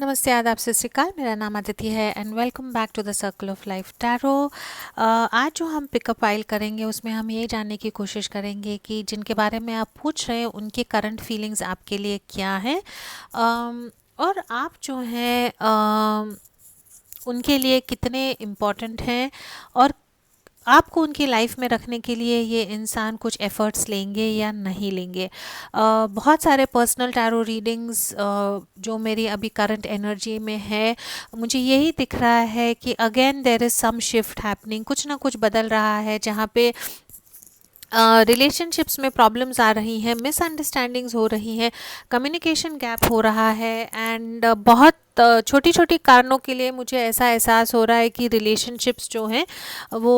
नमस्ते, आदाब, सत श्री अकाल। मेरा नाम अदिति है and welcome back to the circle of life tarot. आज जो हम पिकअप फाइल करेंगे उसमें हम ये जानने की कोशिश करेंगे कि जिनके बारे में आप पूछ रहे हैं उनकी करंट फीलिंग्स आपके लिए क्या है, और आप जो हैं उनके लिए कितने इम्पोर्टेंट हैं, और आपको उनकी लाइफ में रखने के लिए ये इंसान कुछ एफ़र्ट्स लेंगे या नहीं लेंगे। बहुत सारे पर्सनल टैरो रीडिंग्स जो मेरी अभी करंट एनर्जी में है, मुझे यही दिख रहा है कि again there is some shift happening, कुछ ना कुछ बदल रहा है जहाँ पे रिलेशनशिप्स में प्रॉब्लम्स आ रही हैं, मिसअंडरस्टैंडिंग्स हो रही हैं, कम्युनिकेशन गैप हो रहा है एंड बहुत छोटी छोटी कारणों के लिए मुझे ऐसा एहसास हो रहा है कि रिलेशनशिप्स जो हैं वो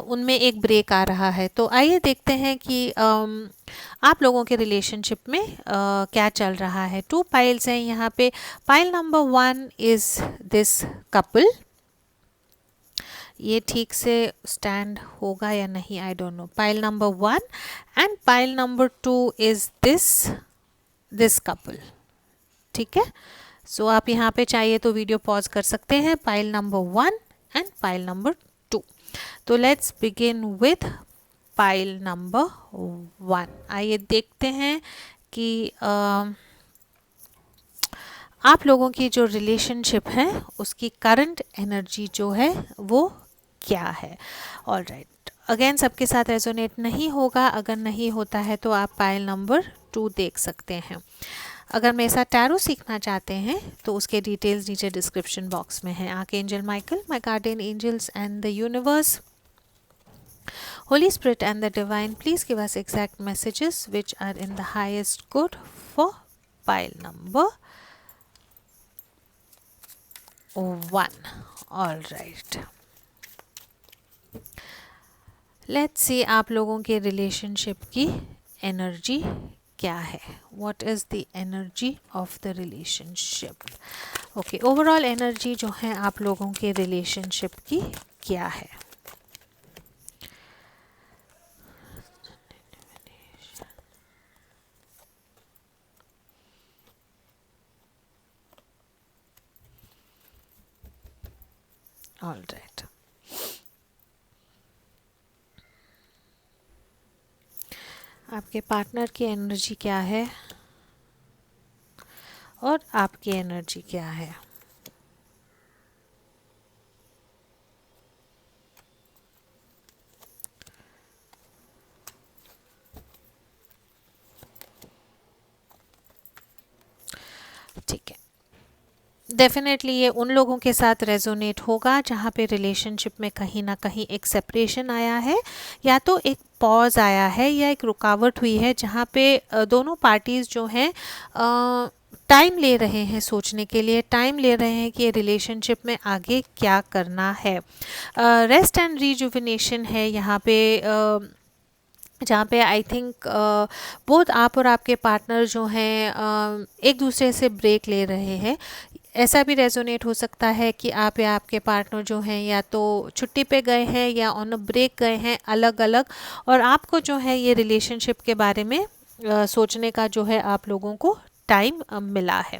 उनमें एक ब्रेक आ रहा है। तो आइए देखते हैं कि आप लोगों के रिलेशनशिप में क्या चल रहा है। 2 पाइल्स हैं यहाँ पे। Pile number 1 is this couple. ये ठीक से स्टैंड होगा या नहीं, आई don't no. Pile number 1 and pile number 2 is this couple. ठीक है, सो आप यहाँ पे चाहिए तो वीडियो पॉज कर सकते हैं। Pile number 1 and pile number 2। तो let's begin with pile number 1। आइए देखते हैं कि आप लोगों की जो रिलेशनशिप है उसकी करंट एनर्जी जो है वो क्या है। ऑल राइट, अगेन सबके साथ रेजोनेट नहीं होगा। अगर नहीं होता है तो आप पाइल नंबर 2 देख सकते हैं। अगर मेरे साथ टैरो सीखना चाहते हैं तो उसके डिटेल्स नीचे डिस्क्रिप्शन बॉक्स में है। Archangel Michael, my guardian angels and the universe, Holy Spirit and the Divine, please give us exact messages which are in the highest good for pile number 1. All right. Let's see आप लोगों के relationship की energy क्या है। What is the energy of the relationship. Okay, overall energy जो है आप लोगों के रिलेशनशिप की क्या है। ऑल राइट, आपके पार्टनर की एनर्जी क्या है और आपकी एनर्जी क्या है। ठीक है, डेफिनेटली ये उन लोगों के साथ रेजोनेट होगा जहाँ पे रिलेशनशिप में कहीं ना कहीं एक सेपरेशन आया है, या तो एक पॉज आया है या एक रुकावट हुई है, जहाँ पे दोनों पार्टीज़ जो हैं टाइम ले रहे हैं, सोचने के लिए टाइम ले रहे हैं कि रिलेशनशिप में आगे क्या करना है। रेस्ट एंड रिजुविनेशन है यहाँ पे, जहाँ पे आई थिंक बोथ आप और आपके पार्टनर जो हैं एक दूसरे से ब्रेक ले रहे हैं। ऐसा भी रेजोनेट हो सकता है कि आप या आपके पार्टनर जो हैं या तो छुट्टी पे गए हैं या ऑन अ ब्रेक गए हैं अलग अलग, और आपको जो है ये रिलेशनशिप के बारे में सोचने का जो है आप लोगों को टाइम मिला है।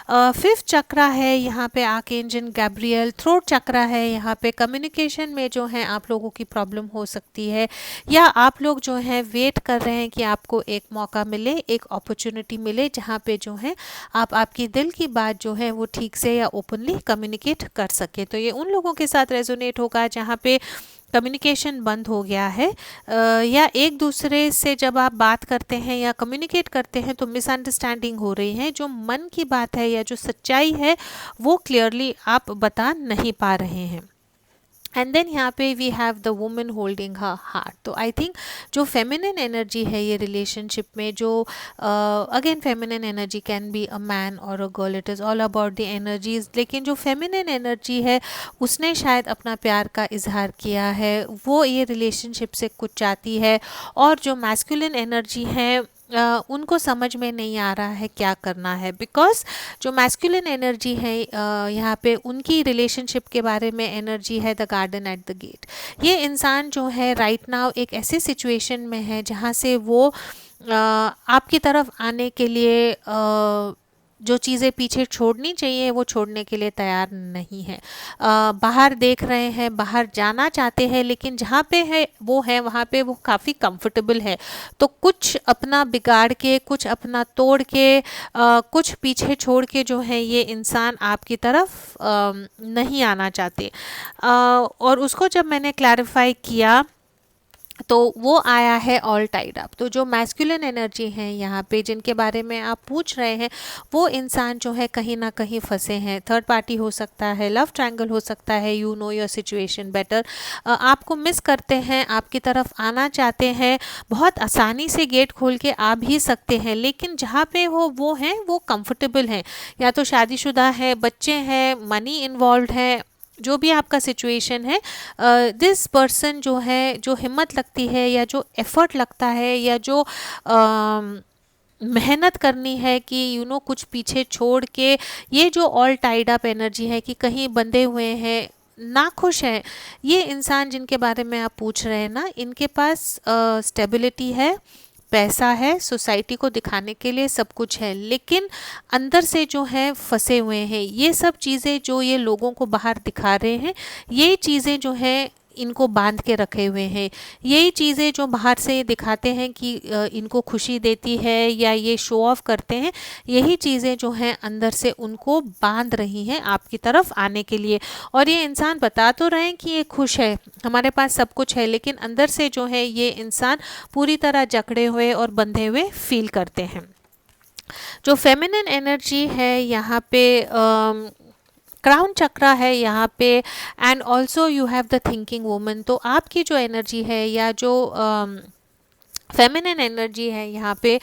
5th चक्रा है यहाँ पे आर्कएंजल गैब्रियल। थ्रोट चक्रा है यहाँ पे। कम्युनिकेशन में जो है आप लोगों की प्रॉब्लम हो सकती है, या आप लोग जो हैं वेट कर रहे हैं कि आपको एक मौका मिले, एक अपॉर्चुनिटी मिले जहाँ पे जो है आप आपकी दिल की बात जो है वो ठीक से या ओपनली कम्युनिकेट कर सके। तो ये उन लोगों के साथ रेजोनेट होगा जहाँ पे कम्युनिकेशन बंद हो गया है, या एक दूसरे से जब आप बात करते हैं या कम्युनिकेट करते हैं तो मिसअंडरस्टैंडिंग हो रही है। जो मन की बात है या जो सच्चाई है वो क्लियरली आप बता नहीं पा रहे हैं। एंड देन यहाँ पे we have the woman holding her heart. तो आई थिंक जो फेमिनिन एनर्जी है ये रिलेशनशिप में, जो again feminine energy can be a man और a girl, it is all about the energies, लेकिन जो फेमिनिन एनर्जी है उसने शायद अपना प्यार का इजहार किया है, वो ये रिलेशनशिप से कुछ चाहती है, और जो मैस्कुलिन एनर्जी है उनको समझ में नहीं आ रहा है क्या करना है, बिकॉज जो मैस्कुलिन एनर्जी है यहाँ पे उनकी रिलेशनशिप के बारे में एनर्जी है the garden at the gate. ये इंसान जो है राइट नाउ एक ऐसी सिचुएशन में है जहाँ से वो आपकी तरफ आने के लिए जो चीज़ें पीछे छोड़नी चाहिए वो छोड़ने के लिए तैयार नहीं है। बाहर देख रहे हैं, बाहर जाना चाहते हैं, लेकिन जहाँ पे है वहाँ पे वो काफ़ी कंफर्टेबल है। तो कुछ अपना बिगाड़ के, कुछ अपना तोड़ के, कुछ पीछे छोड़ के जो है ये इंसान आपकी तरफ नहीं आना चाहते। और उसको जब मैंने क्लैरिफाई किया तो वो आया है ऑल टाइड अप। तो जो मैस्कुलिन एनर्जी है यहाँ पे जिनके बारे में आप पूछ रहे हैं, वो इंसान जो है कहीं ना कहीं फंसे हैं। थर्ड पार्टी हो सकता है, लव ट्रायंगल हो सकता है, you know your situation better, आपको मिस करते हैं, आपकी तरफ आना चाहते हैं, बहुत आसानी से गेट खोल के आ भी सकते हैं, लेकिन जहाँ पे हो वो हैं वो कंफर्टेबल हैं, या तो शादीशुदा है, बच्चे हैं, मनी इन्वॉल्व है, जो भी आपका सिचुएशन है, दिस पर्सन जो है, जो हिम्मत लगती है या जो एफर्ट लगता है या जो मेहनत करनी है कि कुछ पीछे छोड़ के, ये जो ऑल टाइड अप एनर्जी है कि कहीं बंधे हुए हैं, ना खुश है, ये इंसान जिनके बारे में आप पूछ रहे हैं ना, इनके पास स्टेबिलिटी है, पैसा है, सोसाइटी को दिखाने के लिए सब कुछ है, लेकिन अंदर से जो है फंसे हुए हैं। ये सब चीज़ें जो ये लोगों को बाहर दिखा रहे हैं, ये चीज़ें जो है इनको बांध के रखे हुए हैं। यही चीज़ें जो बाहर से दिखाते हैं कि इनको खुशी देती है या ये शो ऑफ करते हैं, यही चीज़ें जो हैं अंदर से उनको बांध रही हैं आपकी तरफ आने के लिए। और ये इंसान बता तो रहे हैं कि ये खुश है, हमारे पास सब कुछ है, लेकिन अंदर से जो है ये इंसान पूरी तरह जकड़े हुए और बंधे हुए फील करते हैं। जो फेमिनिन एनर्जी है यहाँ पे, क्राउन चक्रा है यहाँ पे, and also you have the thinking woman. तो आपकी जो एनर्जी है या जो फेमिनिन एनर्जी है यहाँ पे,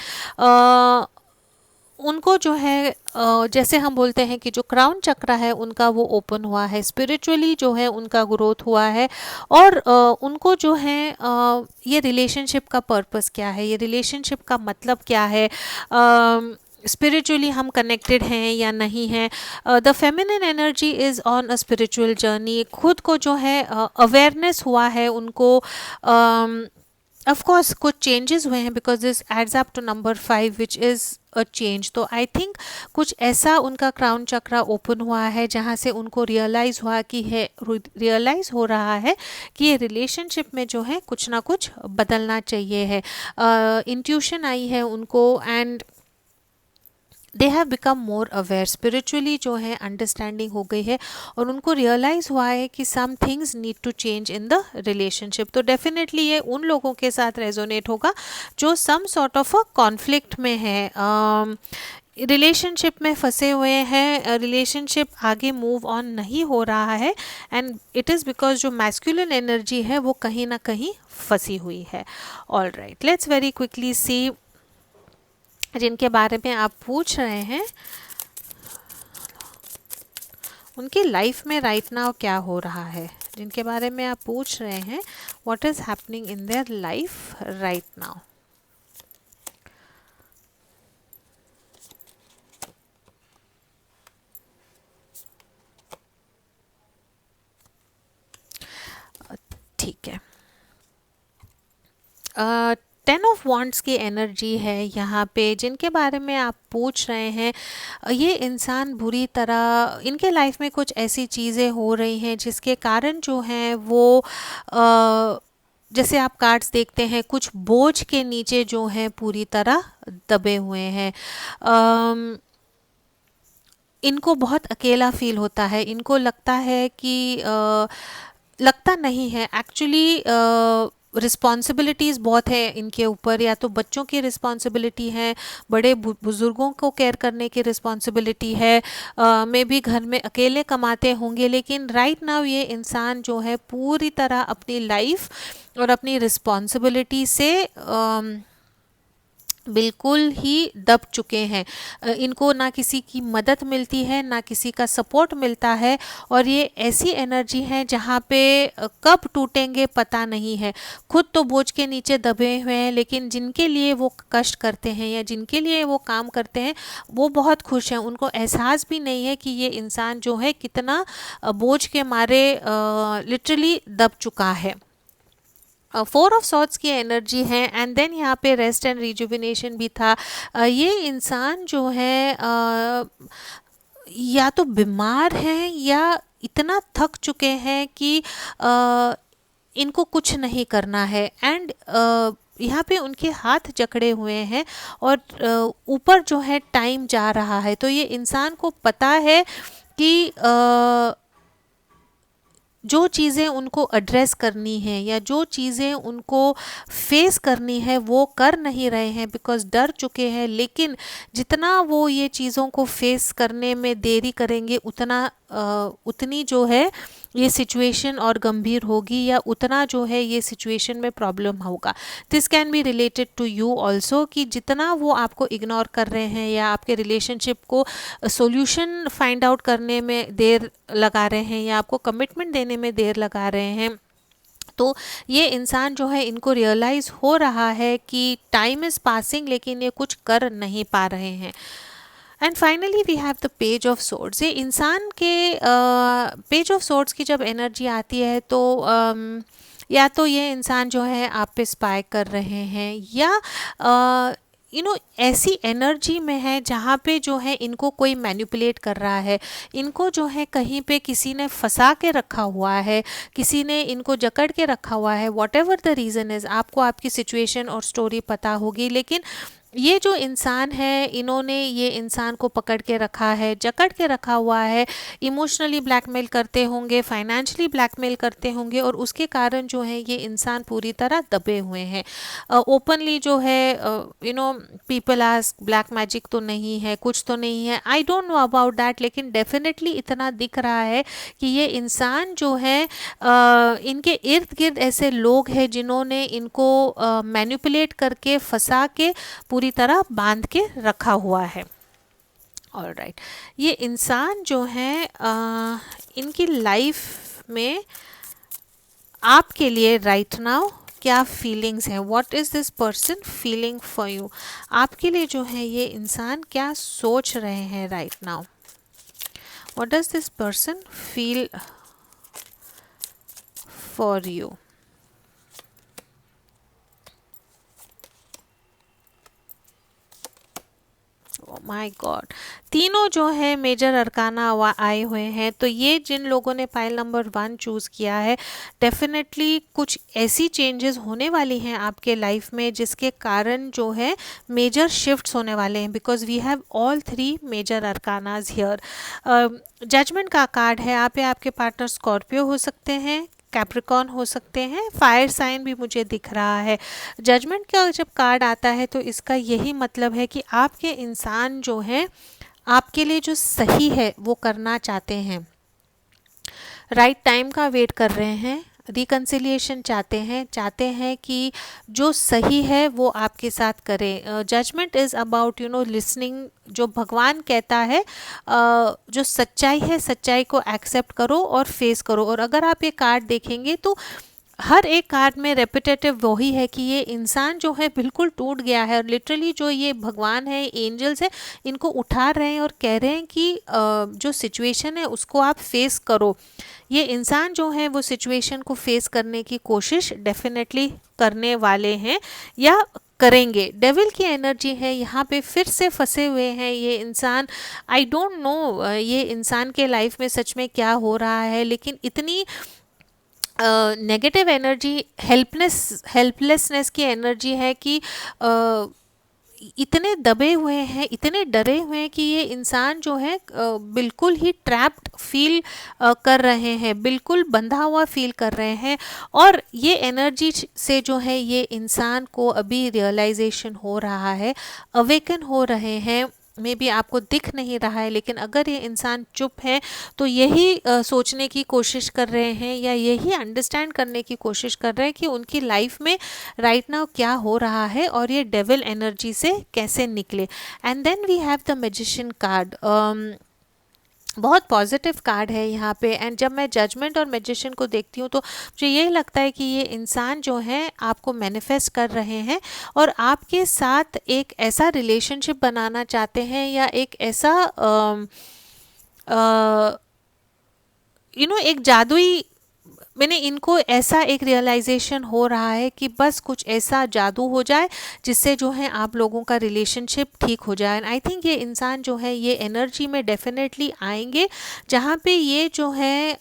उनको जो है जैसे हम बोलते हैं कि जो क्राउन चक्रा है उनका वो ओपन हुआ है, स्पिरिचुअली जो है उनका ग्रोथ हुआ है, और उनको जो है ये रिलेशनशिप का पर्पस क्या है, ये रिलेशनशिप का मतलब क्या है, स्पिरिचुअली हम कनेक्टेड हैं या नहीं हैं। The feminine energy is on a spiritual journey. खुद को जो है अवेयरनेस हुआ है उनको, ऑफ कोर्स कुछ चेंजेस हुए हैं, because this adds up to number 5 which is a change. तो आई थिंक कुछ ऐसा उनका क्राउन चक्रा ओपन हुआ है जहाँ से उनको रियलाइज़ हो रहा है कि ये रिलेशनशिप में जो है कुछ ना कुछ बदलना चाहिए है। इंट्यूशन आई है उनको, and they have become more aware, spiritually जो है अंडरस्टैंडिंग हो गई है, और उनको रियलाइज़ हुआ है कि some things need to change in the relationship. तो डेफिनेटली ये उन लोगों के साथ रेजोनेट होगा जो some sort of a conflict में है, रिलेशनशिप में फंसे हुए हैं, रिलेशनशिप आगे मूव ऑन नहीं हो रहा है, एंड इट इज़ बिकॉज जो मैस्कुलिन एनर्जी है वो कहीं ना कहीं फंसी हुई है। All right, let's very quickly see जिनके बारे में आप पूछ रहे हैं उनकी लाइफ में राइट नाउ क्या हो रहा है, जिनके बारे में आप पूछ रहे हैं what is happening in their life right now. ठीक है, 10 ऑफ वॉन्ड्स की एनर्जी है यहाँ पे जिनके बारे में आप पूछ रहे हैं। ये इंसान बुरी तरह, इनके लाइफ में कुछ ऐसी चीज़ें हो रही हैं जिसके कारण जो हैं वो जैसे आप कार्ड्स देखते हैं, कुछ बोझ के नीचे जो हैं पूरी तरह दबे हुए हैं। इनको बहुत अकेला फील होता है, इनको लगता है कि लगता नहीं है एक्चुअली, रिस्पॉन्सिबिलिटीज़ बहुत है इनके ऊपर, या तो बच्चों की रिस्पॉन्सिबिलिटी है, बड़े बुज़ुर्गों को केयर करने की रिस्पॉन्सिबिलिटी है, मे भी घर में अकेले कमाते होंगे, लेकिन राइट नाउ ये इंसान जो है पूरी तरह अपनी लाइफ और अपनी रिस्पॉन्सिबिलिटी से बिल्कुल ही दब चुके हैं। इनको ना किसी की मदद मिलती है, ना किसी का सपोर्ट मिलता है, और ये ऐसी एनर्जी है जहाँ पे कब टूटेंगे पता नहीं है। खुद तो बोझ के नीचे दबे हुए हैं, लेकिन जिनके लिए वो कष्ट करते हैं या जिनके लिए वो काम करते हैं वो बहुत खुश हैं। उनको एहसास भी नहीं है कि ये इंसान जो है कितना बोझ के मारे लिटरली दब चुका है। फोर ऑफ सॉर्ड्स की एनर्जी है एंड देन यहाँ पे रेस्ट एंड रिजुविनेशन भी था। ये इंसान जो है या तो बीमार हैं या इतना थक चुके हैं कि इनको कुछ नहीं करना है एंड यहाँ पे उनके हाथ जकड़े हुए हैं और ऊपर जो है टाइम जा रहा है। तो ये इंसान को पता है कि जो चीज़ें उनको एड्रेस करनी है या जो चीज़ें उनको फेस करनी है वो कर नहीं रहे हैं बिकॉज डर चुके हैं। लेकिन जितना वो ये चीज़ों को फेस करने में देरी करेंगे उतनी जो है ये सिचुएशन और गंभीर होगी या उतना जो है ये सिचुएशन में प्रॉब्लम होगा। This can be related to you also कि जितना वो आपको इग्नोर कर रहे हैं या आपके रिलेशनशिप को सॉल्यूशन फाइंड आउट करने में देर लगा रहे हैं या आपको कमिटमेंट देने में देर लगा रहे हैं, तो ये इंसान जो है इनको रियलाइज़ हो रहा है कि टाइम इज़ पासिंग लेकिन ये कुछ कर नहीं पा रहे हैं। And finally we have the page of swords. ये इंसान के पेज ऑफ सोर्ड्स की जब एनर्जी आती है तो या तो ये इंसान जो है आप पे स्पाई कर रहे हैं या ऐसी एनर्जी में है जहाँ पे जो है इनको कोई मैनिपुलेट कर रहा है, इनको जो है कहीं पे किसी ने फंसा के रखा हुआ है, किसी ने इनको जकड़ के रखा हुआ है। What ever the reason is, आपको आपकी सिचुएशन और स्टोरी पता होगी, लेकिन ये जो इंसान है इन्होंने ये इंसान को पकड़ के रखा है, जकड़ के रखा हुआ है, इमोशनली ब्लैकमेल करते होंगे, फाइनेंशियली ब्लैकमेल करते होंगे और उसके कारण जो है ये इंसान पूरी तरह दबे हुए हैं। ओपनली जो है पीपल आस्क ब्लैक मैजिक तो नहीं है, कुछ तो नहीं है, आई डोंट नो अबाउट दैट, लेकिन डेफिनेटली इतना दिख रहा है कि ये इंसान जो है इनके इर्द गिर्द ऐसे लोग हैं जिन्होंने इनको मैनिपुलेट करके फंसा के पूरी तरह बांध के रखा हुआ है। ऑलराइट, ये इंसान जो है इनकी लाइफ में आपके लिए राइट नाउ क्या फीलिंग्स हैं, what is this person feeling for you. आपके लिए जो है ये इंसान क्या सोच रहे हैं right now, what does this person feel for you. My God, तीनों जो है मेजर अरकाना आए हुए हैं। तो ये जिन लोगों ने पाइल नंबर 1 चूज़ किया है, डेफिनेटली कुछ ऐसी चेंजेस होने वाली हैं आपके लाइफ में जिसके कारण जो है मेजर शिफ्ट्स होने वाले हैं, because we have all 3 major arcanas here. Judgment का कार्ड है, आप या आपके पार्टनर स्कॉर्पियो हो सकते हैं, कैप्रिकॉर्न हो सकते हैं, फायर साइन भी मुझे दिख रहा है। जजमेंट का जब कार्ड आता है तो इसका यही मतलब है कि आपके इंसान जो है आपके लिए जो सही है वो करना चाहते हैं, राइट टाइम का वेट कर रहे हैं, रिकन्सिलिएशन चाहते हैं कि जो सही है वो आपके साथ करें। जजमेंट इज़ अबाउट लिसनिंग, जो भगवान कहता है, जो सच्चाई है सच्चाई को एक्सेप्ट करो और फेस करो। और अगर आप ये कार्ड देखेंगे तो हर एक कार्ड में रेपिटेटिव वही है कि ये इंसान जो है बिल्कुल टूट गया है और लिटरली जो ये भगवान है, एंजल्स है, इनको उठा रहे हैं और कह रहे हैं कि जो सिचुएशन है उसको आप फेस करो। ये इंसान जो है वो सिचुएशन को फेस करने की कोशिश डेफिनेटली करने वाले हैं या करेंगे। डेविल की एनर्जी है यहाँ पे, फिर से फंसे हुए हैं ये इंसान। आई डोंट नो ये इंसान के लाइफ में सच में क्या हो रहा है, लेकिन इतनी नेगेटिव एनर्जी, हेल्पलेसनेस की एनर्जी है कि इतने दबे हुए हैं, इतने डरे हुए हैं कि ये इंसान जो है बिल्कुल ही ट्रैप्ड फील कर रहे हैं, बिल्कुल बंधा हुआ फील कर रहे हैं। और ये एनर्जी से जो है ये इंसान को अभी रियलाइजेशन हो रहा है, अवेकन हो रहे हैं। मे बी आपको दिख नहीं रहा है, लेकिन अगर ये इंसान चुप है तो यही सोचने की कोशिश कर रहे हैं या यही अंडरस्टैंड करने की कोशिश कर रहे हैं कि उनकी लाइफ में राइट नाउ क्या हो रहा है और ये डेविल एनर्जी से कैसे निकले। And then we have the magician card, बहुत पॉजिटिव कार्ड है यहाँ पे। एंड जब मैं जजमेंट और मैजिशियन को देखती हूँ तो मुझे यही लगता है कि ये इंसान जो है आपको मैनिफेस्ट कर रहे हैं और आपके साथ एक ऐसा रिलेशनशिप बनाना चाहते हैं या एक ऐसा एक जादुई मैंने इनको ऐसा एक रियलाइजेशन हो रहा है कि बस कुछ ऐसा जादू हो जाए जिससे जो है आप लोगों का रिलेशनशिप ठीक हो जाए। एंड आई थिंक ये इंसान जो है ये एनर्जी में डेफिनेटली आएंगे जहाँ पे ये जो है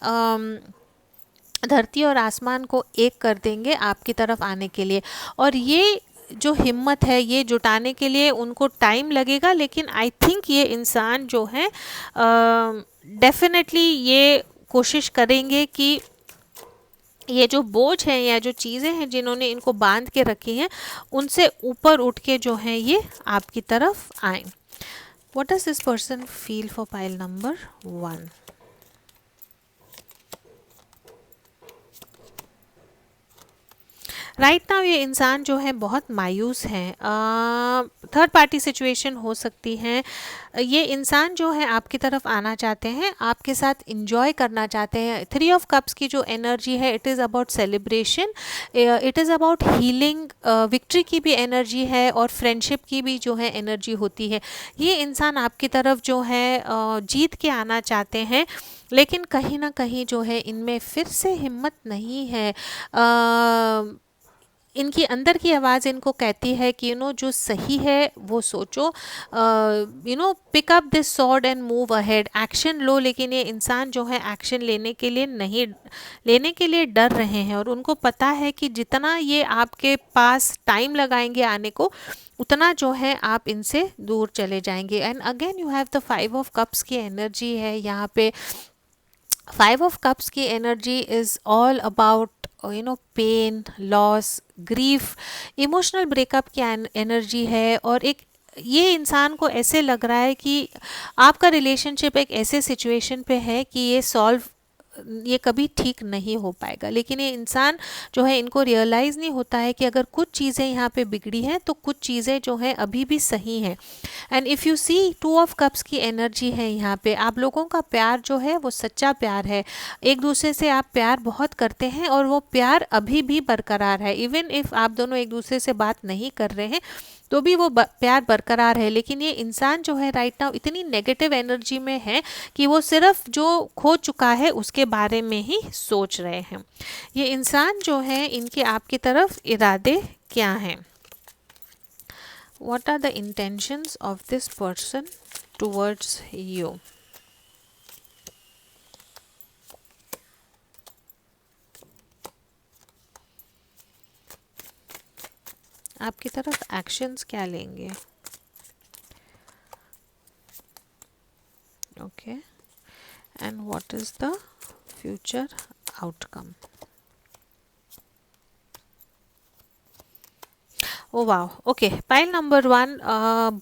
धरती और आसमान को एक कर देंगे आपकी तरफ आने के लिए। और ये जो हिम्मत है ये जुटाने के लिए उनको टाइम लगेगा, लेकिन आई थिंक ये इंसान जो है डेफिनेटली ये कोशिश करेंगे कि ये जो बोझ है या जो चीज़ें हैं जिन्होंने इनको बांध के रखी हैं उनसे ऊपर उठ के जो है ये आपकी तरफ आए। What does this person feel for pile number 1? Right now ये इंसान जो है बहुत मायूस है। थर्ड पार्टी सिचुएशन हो सकती है। ये इंसान जो है आपकी तरफ आना चाहते हैं, आपके साथ इंजॉय करना चाहते हैं। 3 ऑफ कप्स की जो एनर्जी है it is about celebration, it is about healing, victory की भी एनर्जी है और फ्रेंडशिप की भी जो है एनर्जी होती है। ये इंसान आपकी तरफ जो है जीत के आना चाहते हैं, लेकिन कहीं ना कहीं जो है इनमें फिर से हिम्मत नहीं है। इनकी अंदर की आवाज़ इनको कहती है कि जो सही है वो सोचो, pick up this sword and move ahead, action लो। लेकिन ये इंसान जो है एक्शन लेने के लिए नहीं, लेने के लिए डर रहे हैं और उनको पता है कि जितना ये आपके पास टाइम लगाएंगे आने को उतना जो है आप इनसे दूर चले जाएंगे। And again you have the 5 of cups की एनर्जी है यहाँ पे। 5 ऑफ कप्स की energy is all about pain, loss, grief, emotional breakup की एनर्जी है। और एक ये इंसान को ऐसे लग रहा है कि आपका रिलेशनशिप एक ऐसे सिचुएशन पे है कि ये कभी ठीक नहीं हो पाएगा। लेकिन ये इंसान जो है इनको रियलाइज़ नहीं होता है कि अगर कुछ चीज़ें यहाँ पे बिगड़ी हैं तो कुछ चीज़ें जो हैं अभी भी सही हैं। And if you see 2 of cups की एनर्जी है यहाँ पे। आप लोगों का प्यार जो है वो सच्चा प्यार है, एक दूसरे से आप प्यार बहुत करते हैं और वो प्यार अभी भी बरकरार है। इवन इफ़ आप दोनों एक दूसरे से बात नहीं कर रहे हैं तो भी वो प्यार बरकरार है। लेकिन ये इंसान जो है राइट नाउ इतनी नेगेटिव एनर्जी में है कि वो सिर्फ जो खो चुका है उसके बारे में ही सोच रहे हैं। ये इंसान जो है इनके आपकी तरफ इरादे क्या हैं? What are the intentions of this person towards you? आपकी तरफ एक्शंस क्या लेंगे? Okay, and what is the future outcome? Oh वाह, ओके, पाइल नंबर 1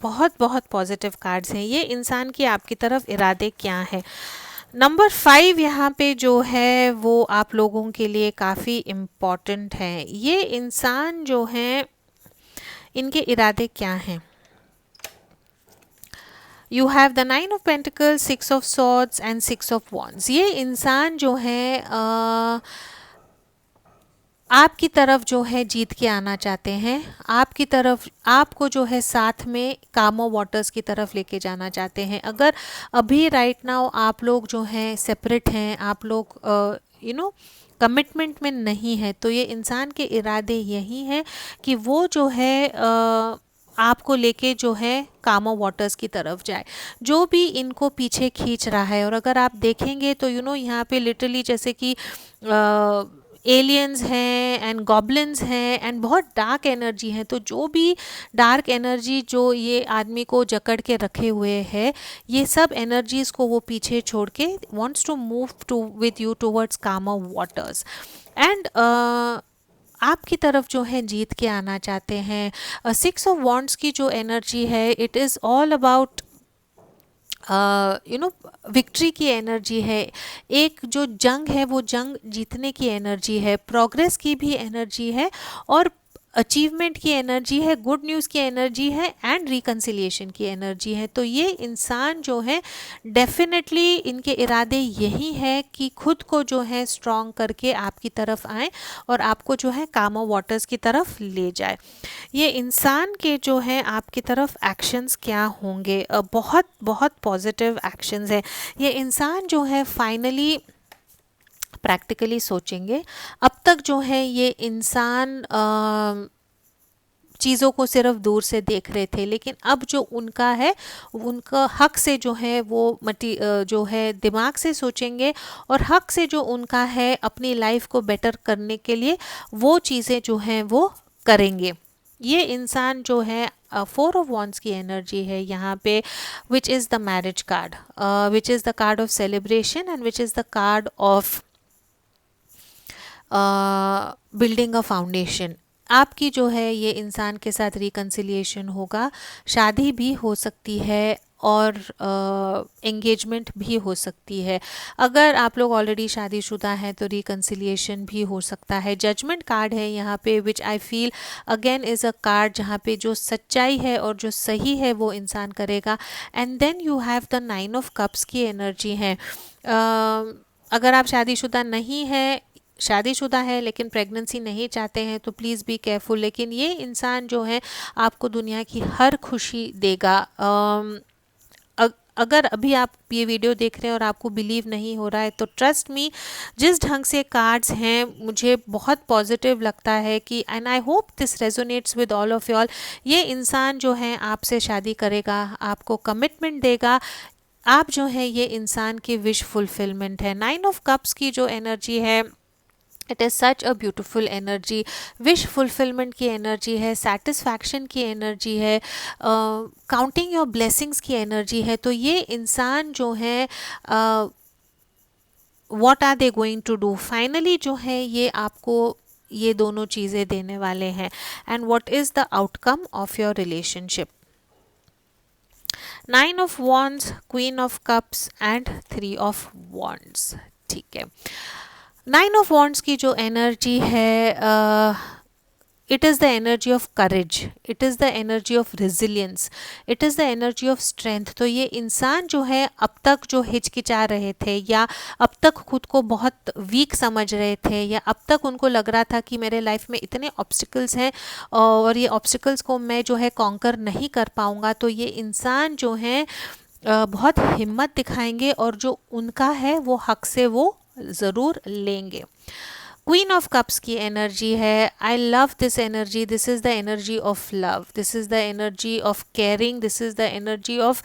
बहुत बहुत पॉजिटिव कार्ड्स हैं। ये इंसान की आपकी तरफ इरादे क्या है? नंबर 5 यहाँ पे जो है वो आप लोगों के लिए काफ़ी इम्पॉर्टेंट है। ये इंसान जो है इनके इरादे क्या हैं? You have the 9 of pentacles, 6 of swords and 6 of wands. ये इंसान जो है आपकी तरफ जो है जीत के आना चाहते हैं, आपकी तरफ आपको जो है साथ में कामो वाटर्स की तरफ लेके जाना चाहते हैं। अगर अभी राइट नाउ आप लोग जो हैं सेपरेट हैं, आप लोग कमिटमेंट में नहीं है, तो ये इंसान के इरादे यही हैं कि वो जो है आपको लेके जो है कामो वाटर्स की तरफ जाए, जो भी इनको पीछे खींच रहा है। और अगर आप देखेंगे तो यहाँ पे लिटरली जैसे कि एलियंस हैं एंड गॉब्लिन्स हैं एंड बहुत डार्क एनर्जी है। तो जो भी डार्क एनर्जी जो ये आदमी को जकड़ के रखे हुए है, ये सब एनर्जीज को वो पीछे छोड़ के wants to move to with you towards calmer waters. एंड आपकी तरफ जो है जीत के आना चाहते हैं। 6 ऑफ वॉन्ड्स की जो एनर्जी है it is all about victory की एनर्जी है। एक जो जंग है वो जंग जीतने की एनर्जी है, प्रोग्रेस की भी एनर्जी है और अचीवमेंट की एनर्जी है, गुड न्यूज़ की एनर्जी है एंड रिकन्सिलिएशन की एनर्जी है। तो ये इंसान जो है डेफिनेटली इनके इरादे यही है कि खुद को जो है स्ट्रॉन्ग करके आपकी तरफ आए और आपको जो है कामो वाटर्स की तरफ ले जाए। ये इंसान के जो है आपकी तरफ एक्शंस क्या होंगे? बहुत बहुत पॉजिटिव एक्शंस है। ये इंसान जो है फाइनली प्रैक्टिकली सोचेंगे, अब तक जो है ये इंसान चीज़ों को सिर्फ दूर से देख रहे थे, लेकिन अब जो उनका है, उनका हक से जो है वो जो है दिमाग से सोचेंगे, और हक से जो उनका है अपनी लाइफ को बेटर करने के लिए वो चीज़ें जो हैं वो करेंगे। ये इंसान जो है 4 of Wands की एनर्जी है यहाँ पे, which is the marriage card, which is the card of celebration and which is the card of building a foundation. आपकी जो है ये इंसान के साथ रिकन्सिलिएशन होगा, शादी भी हो सकती है और एंगेजमेंट भी हो सकती है। अगर आप लोग ऑलरेडी शादीशुदा हैं तो रिकन्सिलिएशन भी हो सकता है। जजमेंट कार्ड है यहाँ पे, which I feel again is a card जहाँ पे जो सच्चाई है और जो सही है वो इंसान करेगा। And then you have the 9 of Cups की एनर्जी है। अगर आप शादीशुदा नहीं है, शादीशुदा है लेकिन प्रेगनेंसी नहीं चाहते हैं तो प्लीज़ बी केयरफुल, लेकिन ये इंसान जो है आपको दुनिया की हर खुशी देगा। अगर अभी आप ये वीडियो देख रहे हैं और आपको बिलीव नहीं हो रहा है तो ट्रस्ट मी, जिस ढंग से कार्ड्स हैं मुझे बहुत पॉजिटिव लगता है कि, and I hope this resonates with all of wall, ये इंसान जो है आपसे शादी करेगा, आपको कमिटमेंट देगा। आप जो है ये इंसान की विश फुलफिलमेंट है। 9 of Cups की जो एनर्जी है, it is such a beautiful energy, wish fulfilment की एनर्जी है, सेटिस्फैक्शन की एनर्जी है, काउंटिंग योर ब्लेसिंग्स की एनर्जी है। तो ये इंसान जो है what are they going to do, finally जो है ये आपको ये दोनों चीज़ें देने वाले हैं। And what is the outcome of your relationship. 9 of Wands, Queen of Cups and 3 of Wands। ठीक है, 9 of Wands की जो एनर्जी है, it is the energy of courage, it is the energy of resilience, it is the energy of strength. तो ये इंसान जो है अब तक जो हिचकिचा रहे थे या अब तक खुद को बहुत वीक समझ रहे थे या अब तक उनको लग रहा था कि मेरे लाइफ में इतने ऑब्स्टिकल्स हैं और ये ऑब्स्टिकल्स को मैं जो है कॉन्कर नहीं कर पाऊँगा, तो ये इंसान जो है बहुत हिम्मत दिखाएंगे और जो उनका है वो हक से वो ज़रूर लेंगे। क्वीन ऑफ कप्स की एनर्जी है, I love this energy, this is the energy of love, this is the energy of caring, this is the energy of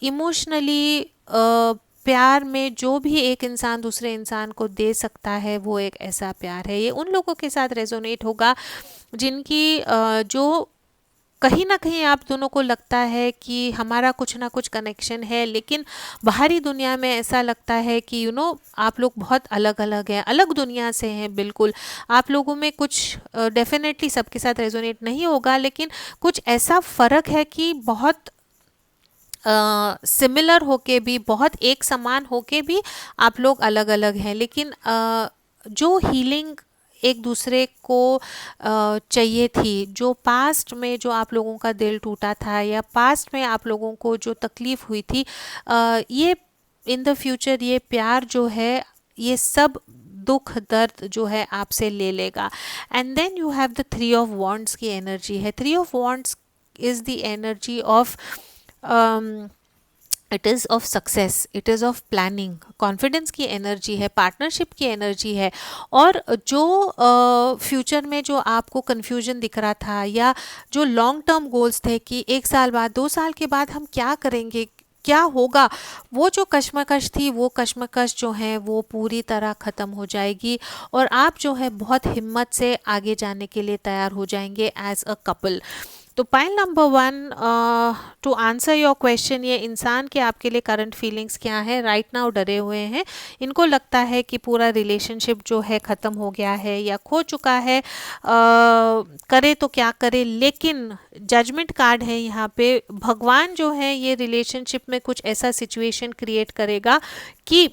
emotionally प्यार में जो भी एक इंसान दूसरे इंसान को दे सकता है वो एक ऐसा प्यार है। ये उन लोगों के साथ रेजोनेट होगा जिनकी जो कहीं ना कहीं आप दोनों को लगता है कि हमारा कुछ ना कुछ कनेक्शन है, लेकिन बाहरी दुनिया में ऐसा लगता है कि आप लोग बहुत अलग अलग हैं, अलग दुनिया से हैं बिल्कुल। आप लोगों में कुछ डेफिनेटली सबके साथ रेजोनेट नहीं होगा, लेकिन कुछ ऐसा फ़र्क है कि बहुत सिमिलर होके भी, बहुत एक समान होके भी आप लोग अलग अलग हैं। लेकिन जो हीलिंग एक दूसरे को चाहिए थी, जो पास्ट में जो आप लोगों का दिल टूटा था या पास्ट में आप लोगों को जो तकलीफ़ हुई थी, ये इन द फ्यूचर ये प्यार जो है ये सब दुख दर्द जो है आपसे ले लेगा। And then you have the 3 of Wands की एनर्जी है। 3 of Wands is the energy of it is of success, it is of planning, confidence की एनर्जी है, पार्टनरशिप की एनर्जी है। और जो फ्यूचर में जो आपको कन्फ्यूजन दिख रहा था या जो लॉन्ग टर्म गोल्स थे कि 1 साल बाद 2 साल के बाद हम क्या करेंगे, क्या होगा, वो जो कश्मकश थी वो कश्मकश जो है वो पूरी तरह ख़त्म हो जाएगी और आप जो है बहुत हिम्मत से आगे जाने के लिए तैयार हो जाएंगे एज अ कपल। तो pile number 1, to answer your question, ये इंसान के आपके लिए करंट फीलिंग्स क्या है। राइट नाउ डरे हुए हैं, इनको लगता है कि पूरा रिलेशनशिप जो है ख़त्म हो गया है या खो चुका है, करे तो क्या करे। लेकिन जजमेंट कार्ड है यहाँ पे, भगवान जो है ये रिलेशनशिप में कुछ ऐसा सिचुएशन क्रिएट करेगा कि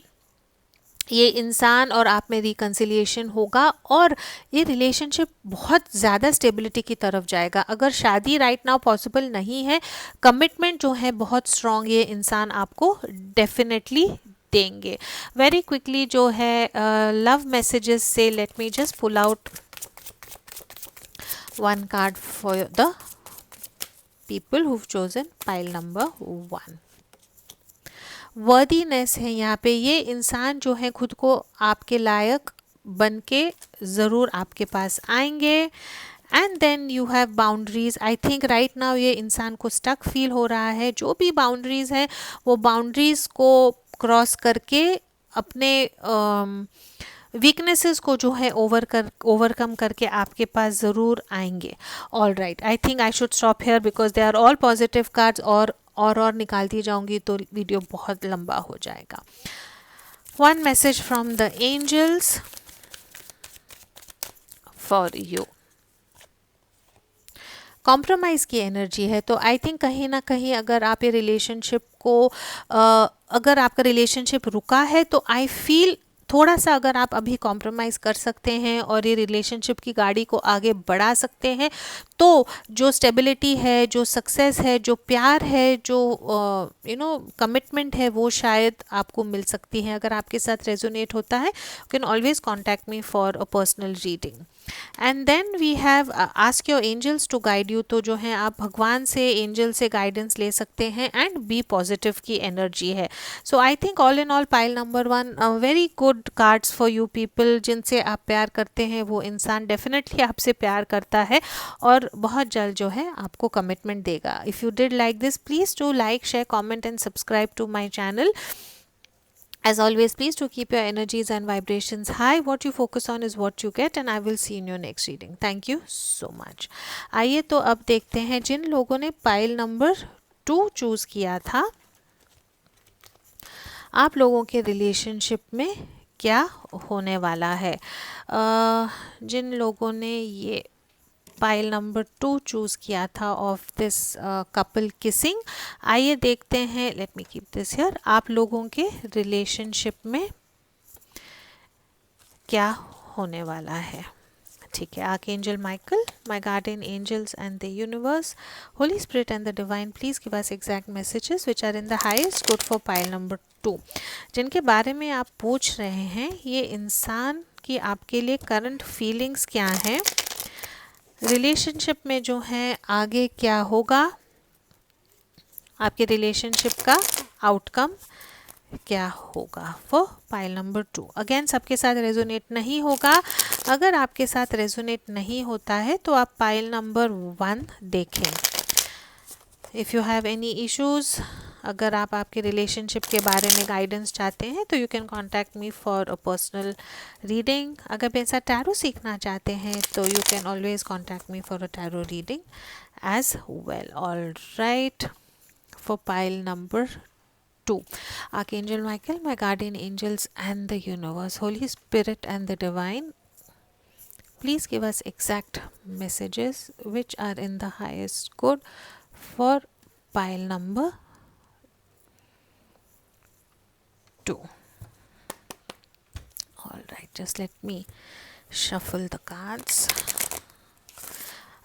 ये इंसान और आप में रिकन्सिलिएशन होगा और ये रिलेशनशिप बहुत ज़्यादा स्टेबिलिटी की तरफ जाएगा। अगर शादी राइट नाउ पॉसिबल नहीं है, कमिटमेंट जो है बहुत स्ट्रॉन्ग ये इंसान आपको डेफिनेटली देंगे। वेरी क्विकली जो है लव मैसेजेस से let me just pull out one card for the people who've chosen pile number 1. Worthiness है यहाँ पे, ये इंसान जो है खुद को आपके लायक बन के ज़रूर आपके पास आएंगे। And then you have boundaries. I think right now ये इंसान को स्टक फील हो रहा है, जो भी बाउंड्रीज है वो बाउंड्रीज को क्रॉस करके अपने वीकनेसेस को जो है ओवरकम करके आपके पास ज़रूर आएंगे। All right, I think I should stop here because they are all positive cards, और निकालती जाऊंगी तो वीडियो बहुत लंबा हो जाएगा। One message from the angels for you. Compromise की एनर्जी है, तो आई थिंक कहीं ना कहीं अगर आप ये रिलेशनशिप को अगर आपका रिलेशनशिप रुका है तो आई फील थोड़ा सा अगर आप अभी कॉम्प्रोमाइज़ कर सकते हैं और ये रिलेशनशिप की गाड़ी को आगे बढ़ा सकते हैं, तो जो स्टेबिलिटी है, जो सक्सेस है, जो प्यार है, जो कमिटमेंट है, वो शायद आपको मिल सकती है। अगर आपके साथ रेजोनेट होता है, you can always contact me for a personal reading. And then we have ask your angels to guide you, तो जो है आप भगवान से, एंजल से गाइडेंस ले सकते हैं। एंड बी पॉजिटिव की एनर्जी है। So I think all in all pile number 1 very good cards for you people. जिनसे आप प्यार करते हैं वो इंसान डेफिनेटली आपसे प्यार करता है और बहुत जल्द जो है आपको कमिटमेंट देगा। If you did like this, please to like, share, comment and subscribe to my channel. As always, please to keep your energies and vibrations high. What you focus on is what you get, and I will see you in your next reading. Thank you so much. आइए तो अब देखते हैं जिन लोगों ने pile number 2 choose किया था, आप लोगों के रिलेशनशिप में क्या होने वाला है। जिन लोगों ने ये पाइल नंबर 2 चूज़ किया था ऑफ दिस कपल किसिंग, आइए देखते हैं, let me keep this here, आप लोगों के रिलेशनशिप में क्या होने वाला है। ठीक है, archangel Michael, my guardian angels and the universe, Holy Spirit and the divine, please give us exact messages which are in the highest good for pile number 2। जिनके बारे में आप पूछ रहे हैं, ये इंसान की आपके लिए करंट फीलिंग्स क्या हैं, रिलेशनशिप में जो है आगे क्या होगा, आपके रिलेशनशिप का आउटकम क्या होगा फॉर पाइल नंबर 2। अगेन सबके साथ रेजोनेट नहीं होगा। अगर आपके साथ रेजोनेट नहीं होता है तो आप पाइल नंबर 1 देखें। If you have any issues, अगर आप आपके रिलेशनशिप के बारे में गाइडेंस चाहते हैं तो you can contact me for a personal reading. अगर पैसा टैरो सीखना चाहते हैं तो you can always contact me for a tarot reading as well. All right, for pile number 2, Archangel Michael, my guardian angels and the universe, Holy Spirit and the divine, please give us exact messages which are in the highest good for pile number 2. All right, just let me shuffle the cards.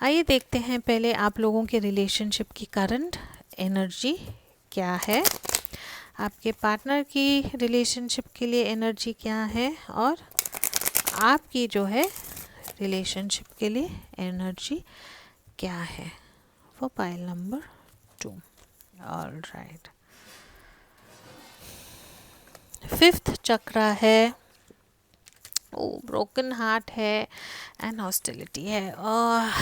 आइए देखते हैं पहले आप लोगों के relationship की current energy क्या है, आपके पार्टनर की रिलेशनशिप के लिए एनर्जी क्या है, और आपकी जो है रिलेशनशिप के लिए एनर्जी क्या है for pile number 2। All right, 5th चक्रा है, ब्रोकन हार्ट है एंड हॉस्टिलिटी है।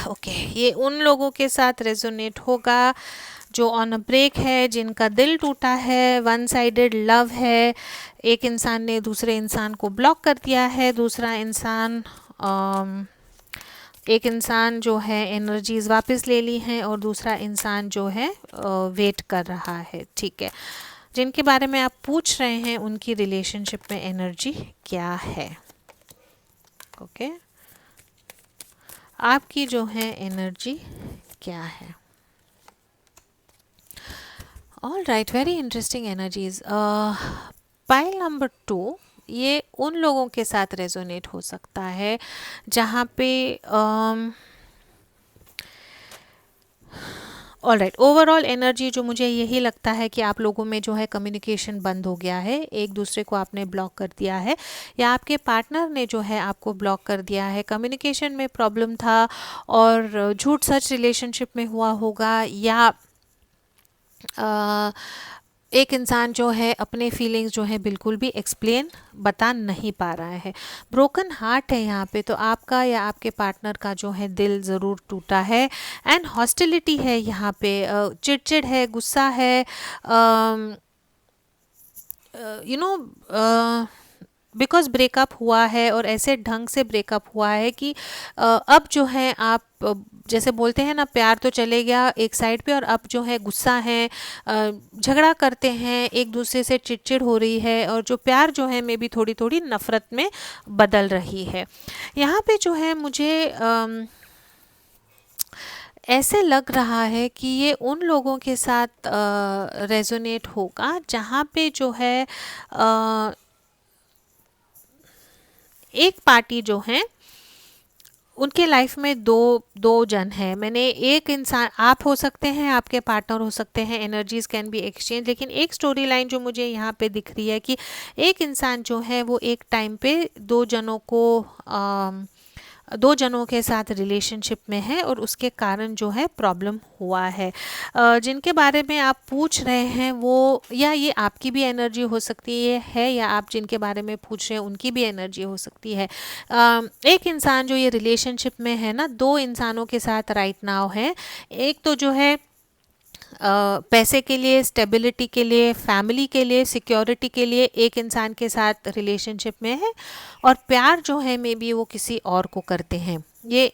ओके, ये उन लोगों के साथ रेजोनेट होगा जो ऑन अ ब्रेक है, जिनका दिल टूटा है, वन साइडेड लव है, एक इंसान ने दूसरे इंसान को ब्लॉक कर दिया है, दूसरा इंसान एक इंसान जो है एनर्जीज वापस ले ली हैं और दूसरा इंसान जो है वेट कर रहा है। ठीक है, जिनके बारे में आप पूछ रहे हैं उनकी रिलेशनशिप में एनर्जी क्या है। ओके, आपकी जो है एनर्जी क्या है। All right, very interesting energies. Pile number 2, ये उन लोगों के साथ रेजोनेट हो सकता है जहाँ पे ऑल राइट, ओवरऑल एनर्जी जो मुझे यही लगता है कि आप लोगों में जो है कम्युनिकेशन बंद हो गया है, एक दूसरे को आपने ब्लॉक कर दिया है या आपके पार्टनर ने जो है आपको ब्लॉक कर दिया है, कम्युनिकेशन में प्रॉब्लम था और झूठ सच रिलेशनशिप में हुआ होगा, या एक इंसान जो है अपने फीलिंग्स जो है बिल्कुल भी एक्सप्लेन बता नहीं पा रहा है, ब्रोकन हार्ट है यहाँ पे, तो आपका या आपके पार्टनर का जो है दिल ज़रूर टूटा है। एंड हॉस्टिलिटी है यहाँ पे, चिड़चिड़ है, गुस्सा है, यू नो, बिकॉज ब्रेकअप हुआ है और ऐसे ढंग से ब्रेकअप हुआ है कि अब जो है आप जैसे बोलते हैं ना, प्यार तो चले गया एक साइड पे और अब जो है गुस्सा है, झगड़ा करते हैं, एक दूसरे से चिड़चिड़ हो रही है, और जो प्यार जो है मे बी थोड़ी थोड़ी नफरत में बदल रही है। यहाँ पे जो है मुझे ऐसे लग रहा है कि ये उन लोगों के साथ रेजोनेट होगा जहाँ पे जो है एक पार्टी जो है उनके लाइफ में दो दो जन हैं। मैंने एक इंसान, आप हो सकते हैं, आपके पार्टनर हो सकते हैं, एनर्जीज कैन बी एक्सचेंज, लेकिन एक स्टोरी लाइन जो मुझे यहाँ पे दिख रही है कि एक इंसान जो है वो एक टाइम पे दो जनों के साथ रिलेशनशिप में है और उसके कारण जो है प्रॉब्लम हुआ है। जिनके बारे में आप पूछ रहे हैं वो, या ये आपकी भी एनर्जी हो सकती है या आप जिनके बारे में पूछ रहे हैं उनकी भी एनर्जी हो सकती है। एक इंसान जो ये रिलेशनशिप में है ना, दो इंसानों के साथ राइट नाउ है। एक तो जो है पैसे के लिए, स्टेबिलिटी के लिए, फैमिली के लिए, सिक्योरिटी के लिए एक इंसान के साथ रिलेशनशिप में है, और प्यार जो है मे बी वो किसी और को करते हैं। ये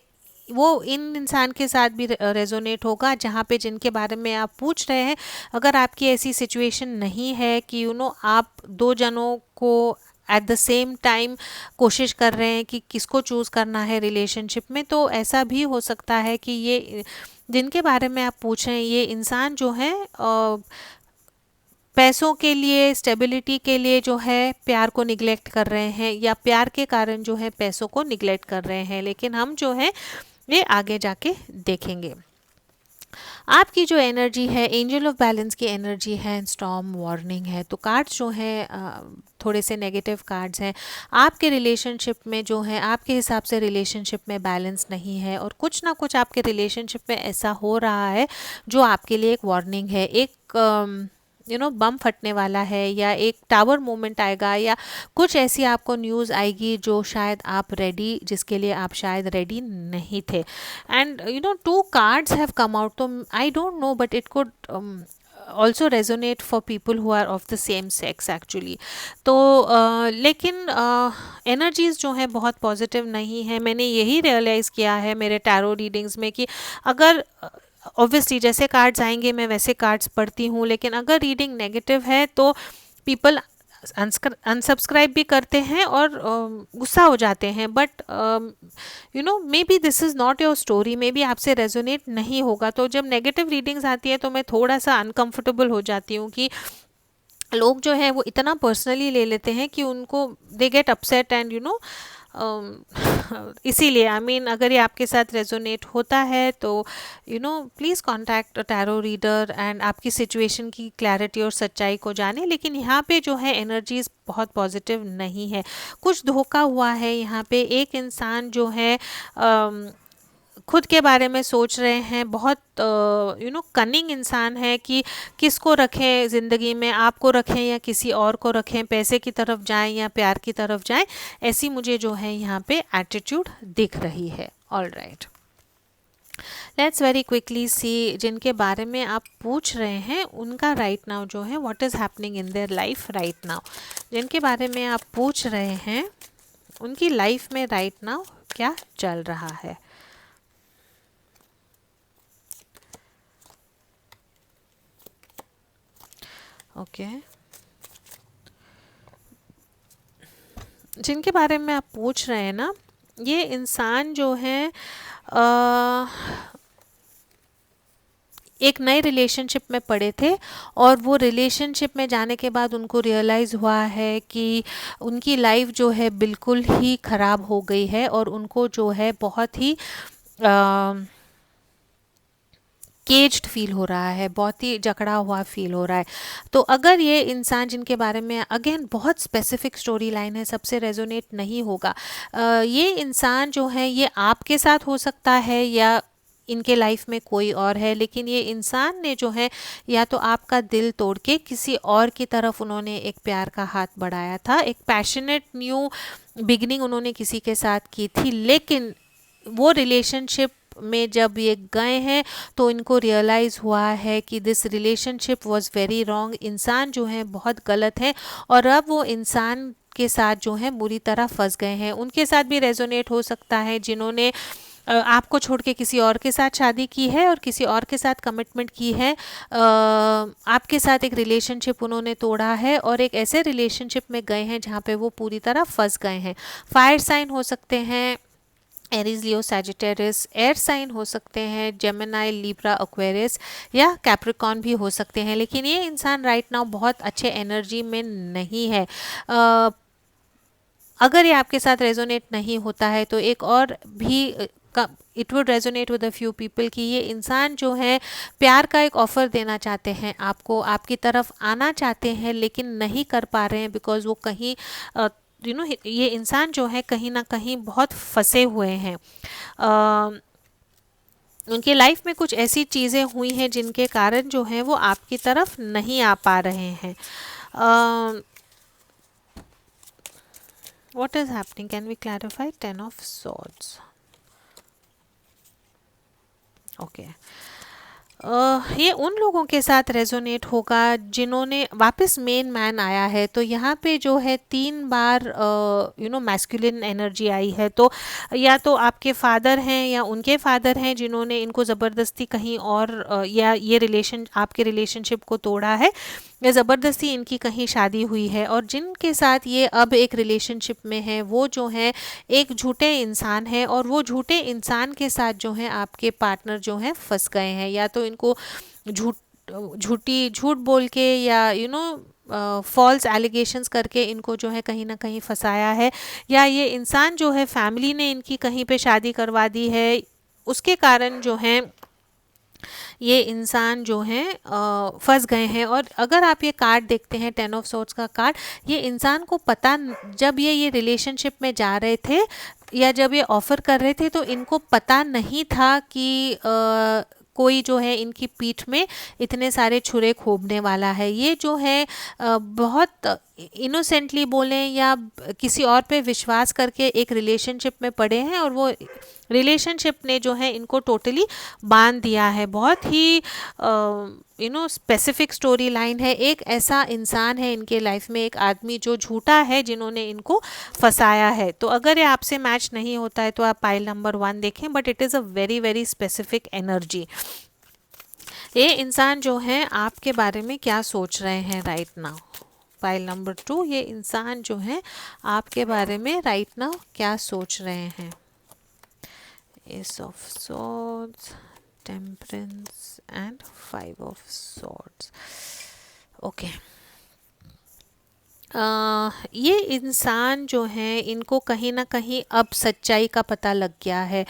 वो इन इंसान के साथ भी रेजोनेट होगा जहाँ पे जिनके बारे में आप पूछ रहे हैं। अगर आपकी ऐसी सिचुएशन नहीं है कि आप दो जनों को एट द सेम टाइम कोशिश कर रहे हैं कि किसको चूज़ करना है रिलेशनशिप में, तो ऐसा भी हो सकता है कि ये जिनके बारे में आप पूछ रहे हैं ये इंसान जो है पैसों के लिए, स्टेबिलिटी के लिए जो है प्यार को निगलेक्ट कर रहे हैं, या प्यार के कारण जो है पैसों को निगलेक्ट कर रहे हैं। लेकिन हम जो है ये आगे जाके देखेंगे। आपकी जो एनर्जी है, एंजल ऑफ बैलेंस की एनर्जी है, स्टॉर्म वार्निंग है। तो कार्ड्स जो हैं थोड़े से नेगेटिव कार्ड्स हैं। आपके रिलेशनशिप में जो है, आपके हिसाब से रिलेशनशिप में बैलेंस नहीं है, और कुछ ना कुछ आपके रिलेशनशिप में ऐसा हो रहा है जो आपके लिए एक वार्निंग है। एक बम फटने वाला है, या एक टावर मोमेंट आएगा, या कुछ ऐसी आपको न्यूज़ आएगी जो शायद आप जिसके लिए आप शायद रेडी नहीं थे। And two cards have come out, तो I don't know but it could also resonate for people who are of the same sex actually। तो लेकिन एनर्जीज जो है बहुत पॉजिटिव नहीं है। मैंने यही रियलाइज़ किया है मेरे टैरो रीडिंग्स में कि अगर ऑब्वियसली जैसे कार्ड्स आएंगे मैं वैसे कार्ड्स पढ़ती हूँ, लेकिन अगर रीडिंग नेगेटिव है तो पीपल अनसब्सक्राइब भी करते हैं और गुस्सा हो जाते हैं। But may be this is not your story, may be आपसे रेजोनेट नहीं होगा। तो जब नेगेटिव रीडिंग्स आती है तो मैं थोड़ा सा अनकंफर्टेबल हो जाती हूँ कि लोग जो है वो इतना पर्सनली ले लेते हैं कि उनको दे गेट अपसेट, एंड इसीलिए आई मीन अगर ये आपके साथ रेजोनेट होता है तो please contact a tarot reader and आपकी सिचुएशन की क्लैरिटी और सच्चाई को जाने। लेकिन यहाँ पे जो है एनर्जीज बहुत पॉजिटिव नहीं है, कुछ धोखा हुआ है यहाँ पे। एक इंसान जो है खुद के बारे में सोच रहे हैं, बहुत कनिंग इंसान है कि किसको रखें ज़िंदगी में, आपको रखें या किसी और को रखें, पैसे की तरफ जाएं या प्यार की तरफ जाएं, ऐसी मुझे जो है यहाँ पे एटीट्यूड दिख रही है। All right, let's very quickly see जिनके बारे में आप पूछ रहे हैं उनका राइट नाउ जो है what is happening in their life right now. जिनके बारे में आप पूछ रहे हैं उनकी लाइफ में राइट नाउ क्या चल रहा है। ओके जिनके बारे में आप पूछ रहे हैं ना, ये इंसान जो है एक नए रिलेशनशिप में पड़े थे, और वो रिलेशनशिप में जाने के बाद उनको रियलाइज़ हुआ है कि उनकी लाइफ जो है बिल्कुल ही ख़राब हो गई है, और उनको जो है बहुत ही केज्ड फील हो रहा है, बहुत ही जकड़ा हुआ फील हो रहा है। तो अगर ये इंसान जिनके बारे में अगेन बहुत स्पेसिफिक स्टोरी लाइन है, सबसे रेजोनेट नहीं होगा। ये इंसान जो है ये आपके साथ हो सकता है या इनके लाइफ में कोई और है, लेकिन ये इंसान ने जो है या तो आपका दिल तोड़ के किसी और की तरफ उन्होंने एक प्यार का हाथ बढ़ाया था, एक पैशनेट न्यू बिगनिंग उन्होंने किसी के साथ की थी, लेकिन वो रिलेशनशिप में जब ये गए हैं तो इनको रियलाइज़ हुआ है कि this relationship was very wrong, इंसान जो है बहुत गलत है, और अब वो इंसान के साथ जो है बुरी तरह फंस गए हैं। उनके साथ भी रेजोनेट हो सकता है जिन्होंने आपको छोड़ के किसी और के साथ शादी की है और किसी और के साथ कमिटमेंट की है, आपके साथ एक रिलेशनशिप उन्होंने तोड़ा है और एक ऐसे रिलेशनशिप में गए हैं जहाँ पे वो पूरी तरह फंस गए हैं। फायर साइन हो सकते हैं एरीज, लियो, सैजिटेरियस। एयर साइन हो सकते हैं जेमिनाई, लिब्रा, एक्वेरियस या कैप्रिकॉर्न भी हो सकते हैं। लेकिन ये इंसान राइट नाउ बहुत अच्छे एनर्जी में नहीं है। अगर ये आपके साथ रेजोनेट नहीं होता है तो एक और भी it would resonate with a few people कि ये इंसान जो है प्यार का एक ऑफ़र देना चाहते हैं आपको, आपकी तरफ आना चाहते हैं लेकिन नहीं कर पा रहे हैं बिकॉज वो कहीं ये इंसान जो है कहीं ना कहीं बहुत फंसे हुए हैं। उनके लाइफ में कुछ ऐसी चीज़ें हुई हैं जिनके कारण जो है वो आपकी तरफ नहीं आ पा रहे हैं। What is happening? Can we clarify? 10 of Swords. Okay. ये उन लोगों के साथ रेजोनेट होगा जिन्होंने वापस मेन मैन आया है, तो यहाँ पे जो है 3 बार मैस्कुलिन एनर्जी आई है, तो या तो आपके फादर हैं या उनके फादर हैं जिन्होंने इनको ज़बरदस्ती कहीं और या ये आपके रिलेशनशिप को तोड़ा है, या ज़बरदस्ती इनकी कहीं शादी हुई है, और जिनके साथ ये अब एक रिलेशनशिप में है वो जो है एक झूठे इंसान है, और वो झूठे इंसान के साथ जो है आपके पार्टनर जो है फंस गए हैं, या तो इनको झूठ बोल के या फॉल्स एलिगेशंस करके इनको जो है कहीं ना कहीं फंसाया है, या ये इंसान जो है फैमिली ने इनकी कहीं पे शादी करवा दी है, उसके कारण जो है ये इंसान जो है फंस गए हैं। और अगर आप ये कार्ड देखते हैं 10 ऑफ सॉर्ड्स का कार्ड, ये इंसान को पता, जब ये रिलेशनशिप में जा रहे थे या जब ये ऑफ़र कर रहे थे तो इनको पता नहीं था कि कोई जो है इनकी पीठ में इतने सारे छुरे खोपने वाला है। ये जो है बहुत इनोसेंटली बोलें या किसी और पे विश्वास करके एक रिलेशनशिप में पड़े हैं, और वो रिलेशनशिप ने जो है इनको टोटली बांध दिया है। बहुत ही स्पेसिफिक स्टोरी लाइन है। एक ऐसा इंसान है इनके लाइफ में, एक आदमी जो झूठा है, जिन्होंने इनको फंसाया है। तो अगर ये आपसे मैच नहीं होता है तो आप पाइल नंबर 1 देखें, but it is a very very specific energy. ये इंसान जो है आपके बारे में क्या सोच रहे हैं राइट नाउ। पाइल नंबर 2, ये इंसान जो है आपके बारे में राइट नाउ क्या सोच रहे हैं। S of swords, temperance and 5 of swords. Okay, ये इंसान जो है इनको कहीं ना कहीं अब सच्चाई का पता लग गया है।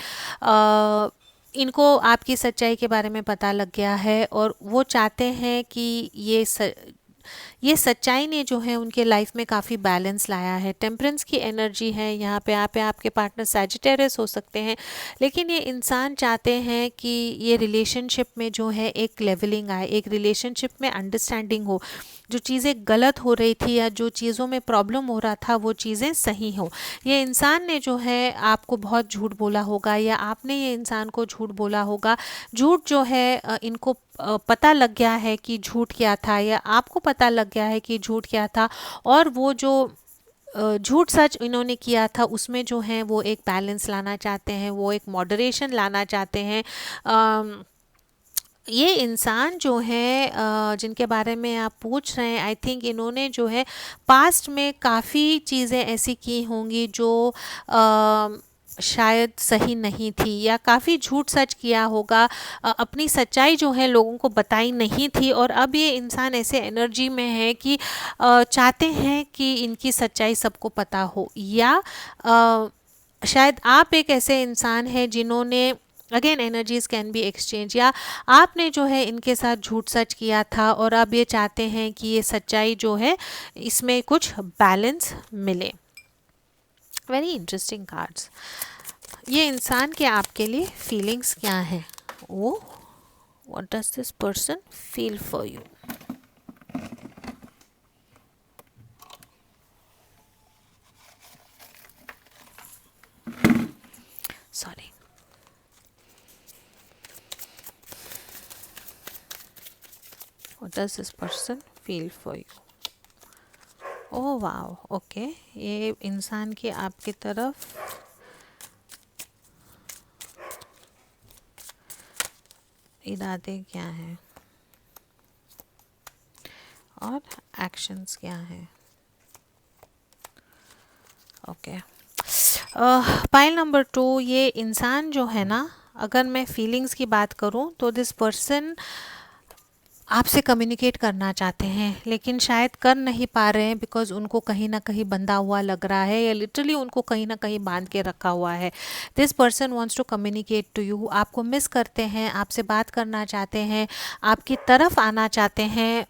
इनको आपकी सच्चाई के बारे में पता लग गया है और वो चाहते हैं कि ये सच्चाई ने जो है उनके लाइफ में काफ़ी बैलेंस लाया है। टेम्परेंस की एनर्जी है यहाँ पे। आपके पार्टनर सैजिटेरियस हो सकते हैं, लेकिन ये इंसान चाहते हैं कि ये रिलेशनशिप में जो है एक लेवलिंग आए, एक रिलेशनशिप में अंडरस्टैंडिंग हो, जो चीज़ें गलत हो रही थी या जो चीज़ों में प्रॉब्लम हो रहा था वो चीज़ें सही हो। ये इंसान ने जो है आपको बहुत झूठ बोला होगा या आपने ये इंसान को झूठ बोला होगा। झूठ जो है इनको पता लग गया है कि झूठ क्या था, या आपको पता लग गया है कि झूठ क्या था, और वो जो झूठ सच इन्होंने किया था उसमें जो है वो एक बैलेंस लाना चाहते हैं, वो एक मॉडरेशन लाना चाहते हैं। ये इंसान जो है जिनके बारे में आप पूछ रहे हैं, आई थिंक इन्होंने जो है पास्ट में काफ़ी चीज़ें ऐसी की होंगी जो शायद सही नहीं थी, या काफ़ी झूठ सच किया होगा, अपनी सच्चाई जो है लोगों को बताई नहीं थी, और अब ये इंसान ऐसे एनर्जी में है कि चाहते हैं कि इनकी सच्चाई सबको पता हो। या शायद आप एक ऐसे इंसान हैं जिन्होंने, again energies can be exchange, या आपने जो है इनके साथ झूठ सच किया था और अब ये चाहते हैं कि ये सच्चाई जो है इसमें कुछ बैलेंस मिले। Very interesting cards. ये इंसान के आपके लिए फीलिंग्स क्या हैं? ओ, what does this person feel for you? Sorry. What does this person feel for you? Oh wow, okay, ये इंसान की आपकी तरफ इरादे क्या हैं और एक्शंस क्या हैं. ओके, पाइल नंबर 2, ये इंसान जो है ना, अगर मैं फीलिंग्स की बात करूं तो दिस पर्सन आपसे कम्युनिकेट करना चाहते हैं लेकिन शायद कर नहीं पा रहे हैं बिकॉज उनको कहीं ना कहीं बंधा हुआ लग रहा है या लिटरली उनको कहीं ना कहीं बांध के रखा हुआ है. This person wants to communicate to you, आपको मिस करते हैं, आपसे बात करना चाहते हैं, आपकी तरफ आना चाहते हैं.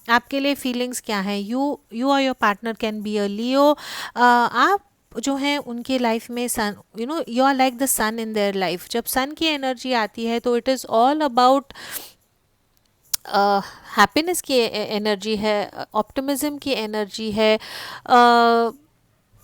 आपके लिए फीलिंग्स क्या है? यू और your partner can be a Leo. आप जो हैं उनकी लाइफ में sun, you are like the sun in their life. जब सन की एनर्जी आती है तो it is all about happiness की एनर्जी है, ऑप्टिमिज्म की एनर्जी है.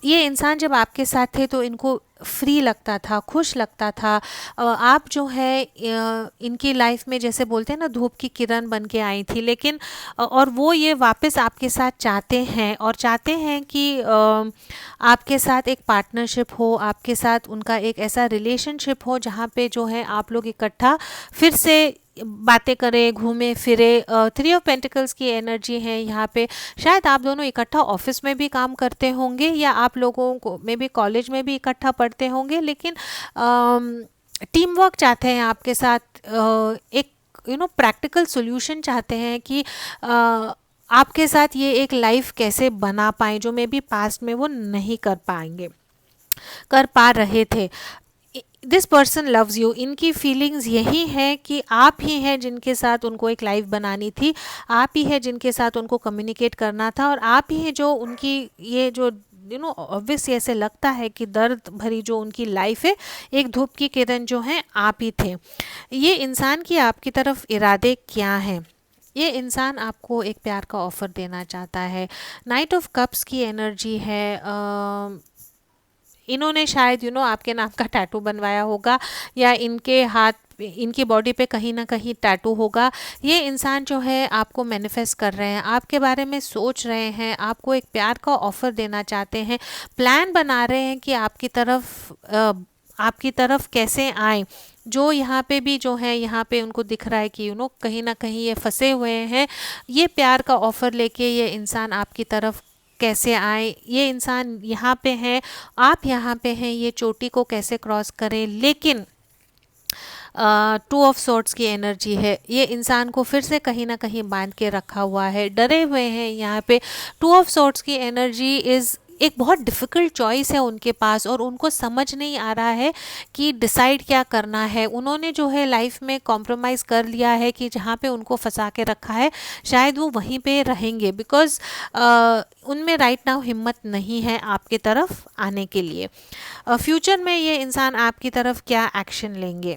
ये इंसान जब आपके साथ थे तो इनको फ्री लगता था, खुश लगता था. आप जो है इनकी लाइफ में जैसे बोलते हैं ना, धूप की किरण बन के आई थी. लेकिन और वो ये वापस आपके साथ चाहते हैं और चाहते हैं कि आपके साथ एक पार्टनरशिप हो, आपके साथ उनका एक ऐसा रिलेशनशिप हो जहाँ पे जो है आप लोग इकट्ठा फिर से बातें करें, घूमे फिरे. 3 ऑफ पेंटिकल्स की एनर्जी है यहाँ पे. शायद आप दोनों इकट्ठा ऑफिस में भी काम करते होंगे या आप लोगों को में भी कॉलेज में भी इकट्ठा पढ़ते होंगे, लेकिन टीम वर्क चाहते हैं आपके साथ. एक प्रैक्टिकल सोल्यूशन चाहते हैं कि आपके साथ ये एक लाइफ कैसे बना पाएँ जो मे बी पास्ट में वो नहीं कर पा रहे थे. This person loves you. इनकी फीलिंग्स यही है कि आप ही हैं जिनके साथ उनको एक लाइफ बनानी थी, आप ही है जिनके साथ उनको कम्युनिकेट करना था और आप ही हैं जो उनकी ये जो ऑब्वियसली ऐसे लगता है कि दर्द भरी जो उनकी लाइफ है, एक धूप की किरण जो है आप ही थे. ये इंसान की आपकी तरफ इरादे क्या हैं? ये इंसान आपको एक प्यार का ऑफ़र देना चाहता है. नाइट ऑफ कप्स की एनर्जी है. इन्होंने शायद आपके नाम का टैटू बनवाया होगा या इनके हाथ, इनकी बॉडी पे कहीं ना कहीं टैटू होगा. ये इंसान जो है आपको मैनिफेस्ट कर रहे हैं, आपके बारे में सोच रहे हैं, आपको एक प्यार का ऑफ़र देना चाहते हैं, प्लान बना रहे हैं कि आपकी तरफ कैसे आए. जो यहाँ पे भी जो है, यहाँ पे उनको दिख रहा है कि कहीं ना कहीं ये फंसे हुए हैं. ये प्यार का ऑफ़र लेके ये इंसान आपकी तरफ कैसे आए. ये इंसान यहाँ पे है, आप यहाँ पे हैं, ये चोटी को कैसे क्रॉस करें. लेकिन 2 ऑफ सोर्ड्स की एनर्जी है. ये इंसान को फिर से कहीं ना कहीं बांध के रखा हुआ है, डरे हुए हैं यहाँ पे. 2 ऑफ सोर्ड्स की एनर्जी इज़ एक बहुत डिफ़िकल्ट चॉइस है उनके पास और उनको समझ नहीं आ रहा है कि डिसाइड क्या करना है. उन्होंने जो है लाइफ में कॉम्प्रोमाइज़ कर लिया है कि जहाँ पे उनको फंसा के रखा है शायद वो वहीं पे रहेंगे बिकॉज़ उनमें राइट नाउ हिम्मत नहीं है आपके तरफ आने के लिए. फ्यूचर में ये इंसान आपकी तरफ क्या एक्शन लेंगे?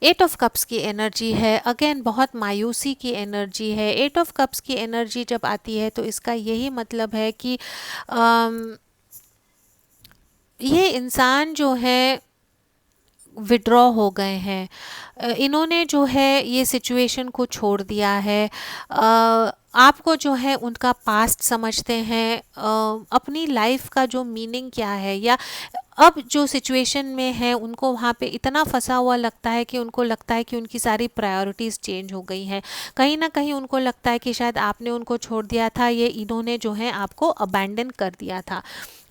8 ऑफ कप्स की एनर्जी है. अगेन बहुत मायूसी की एनर्जी है. 8 ऑफ कप्स की एनर्जी जब आती है तो इसका यही मतलब है कि ये इंसान जो है विड्रॉ हो गए हैं. इन्होंने जो है ये सिचुएशन को छोड़ दिया है. आपको जो है उनका पास्ट समझते हैं. अपनी लाइफ का जो मीनिंग क्या है या अब जो सिचुएशन में है उनको वहाँ पे इतना फंसा हुआ लगता है कि उनको लगता है कि उनकी सारी प्रायोरिटीज़ चेंज हो गई हैं. कहीं ना कहीं उनको लगता है कि शायद आपने उनको छोड़ दिया था, ये इन्होंने जो है आपको अबैंडन कर दिया था.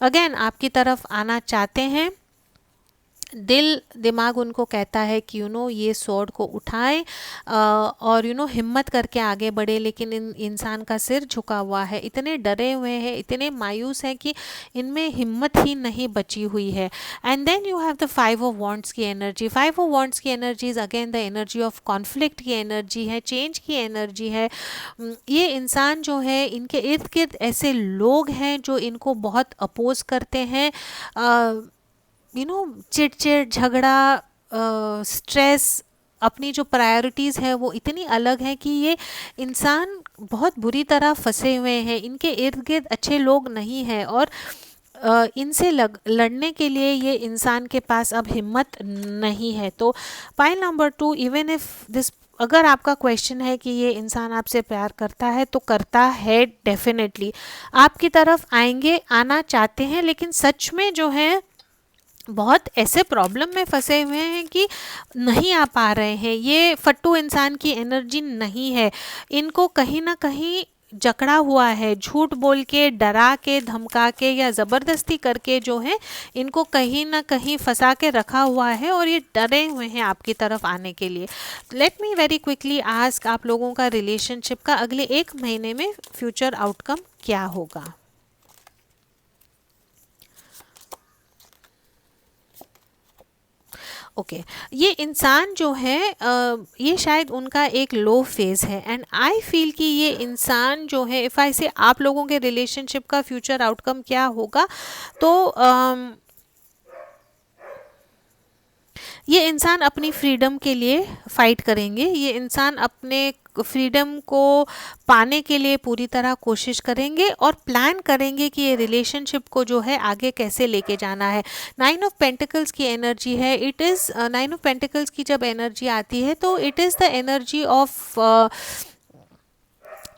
अगेन आपकी तरफ आना चाहते हैं. दिल दिमाग उनको कहता है कि ये स्वॉर्ड को उठाएं और हिम्मत करके आगे बढ़े. लेकिन इंसान का सिर झुका हुआ है, इतने डरे हुए हैं, इतने मायूस हैं कि इनमें हिम्मत ही नहीं बची हुई है. And then you have the 5 of wands की एनर्जी. 5 ऑफ वॉन्ड्स की energy is again the energy of conflict की एनर्जी है, चेंज की एनर्जी है. ये इंसान जो है, इनके इर्द गिर्द ऐसे लोग हैं जो इनको बहुत अपोज करते हैं. चिड़चिड़ झगड़ा स्ट्रेस, अपनी जो प्रायोरिटीज़ है वो इतनी अलग है कि ये इंसान बहुत बुरी तरह फंसे हुए हैं, इनके इर्द गिर्द अच्छे लोग नहीं हैं और इनसे लड़ने के लिए ये इंसान के पास अब हिम्मत नहीं है। तो pile number 2, even if this, अगर आपका क्वेश्चन है कि ये इंसान आपसे प्यार करता है तो करता है डेफिनेटली, आपकी तरफ आएंगे, आना चाहते हैं, लेकिन सच में जो है बहुत ऐसे प्रॉब्लम में फंसे हुए हैं कि नहीं आ पा रहे हैं। ये फट्टू इंसान की एनर्जी नहीं है, इनको कहीं ना कहीं जकड़ा हुआ है, झूठ बोल के, डरा के, धमका के या ज़बरदस्ती करके जो है इनको कहीं ना कहीं फंसा के रखा हुआ है और ये डरे हुए हैं आपकी तरफ आने के लिए। Let me very quickly ask, आप लोगों का रिलेशनशिप का अगले 1 महीने में फ्यूचर आउटकम क्या होगा? ओके, ये इंसान जो है ये शायद उनका एक लो फेज है एंड आई फील कि ये इंसान जो है, इफ़ आई से आप लोगों के रिलेशनशिप का फ्यूचर आउटकम क्या होगा, तो ये इंसान अपनी फ्रीडम के लिए फाइट करेंगे, ये इंसान अपने फ्रीडम को पाने के लिए पूरी तरह कोशिश करेंगे और प्लान करेंगे कि ये रिलेशनशिप को जो है आगे कैसे लेके जाना है। 9 ऑफ पेंटिकल्स की एनर्जी है, इट इज़ 9 ऑफ पेंटिकल्स की जब एनर्जी आती है तो it is the energy of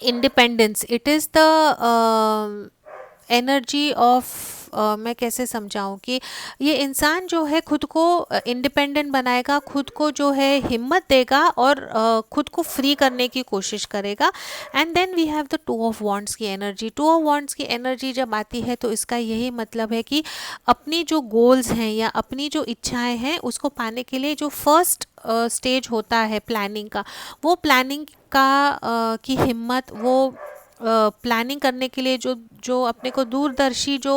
independence, it is the energy of, मैं कैसे समझाऊं कि ये इंसान जो है खुद को इंडिपेंडेंट बनाएगा, खुद को जो है हिम्मत देगा और खुद को फ्री करने की कोशिश करेगा। And then we have the 2 of wands की एनर्जी। 2 ऑफ वॉन्ड्स की एनर्जी जब आती है तो इसका यही मतलब है कि अपनी जो गोल्स हैं या अपनी जो इच्छाएं हैं उसको पाने के लिए जो फर्स्ट स्टेज होता है प्लानिंग का, वो प्लानिंग का की हिम्मत, वो प्लानिंग करने के लिए जो जो अपने को दूरदर्शी जो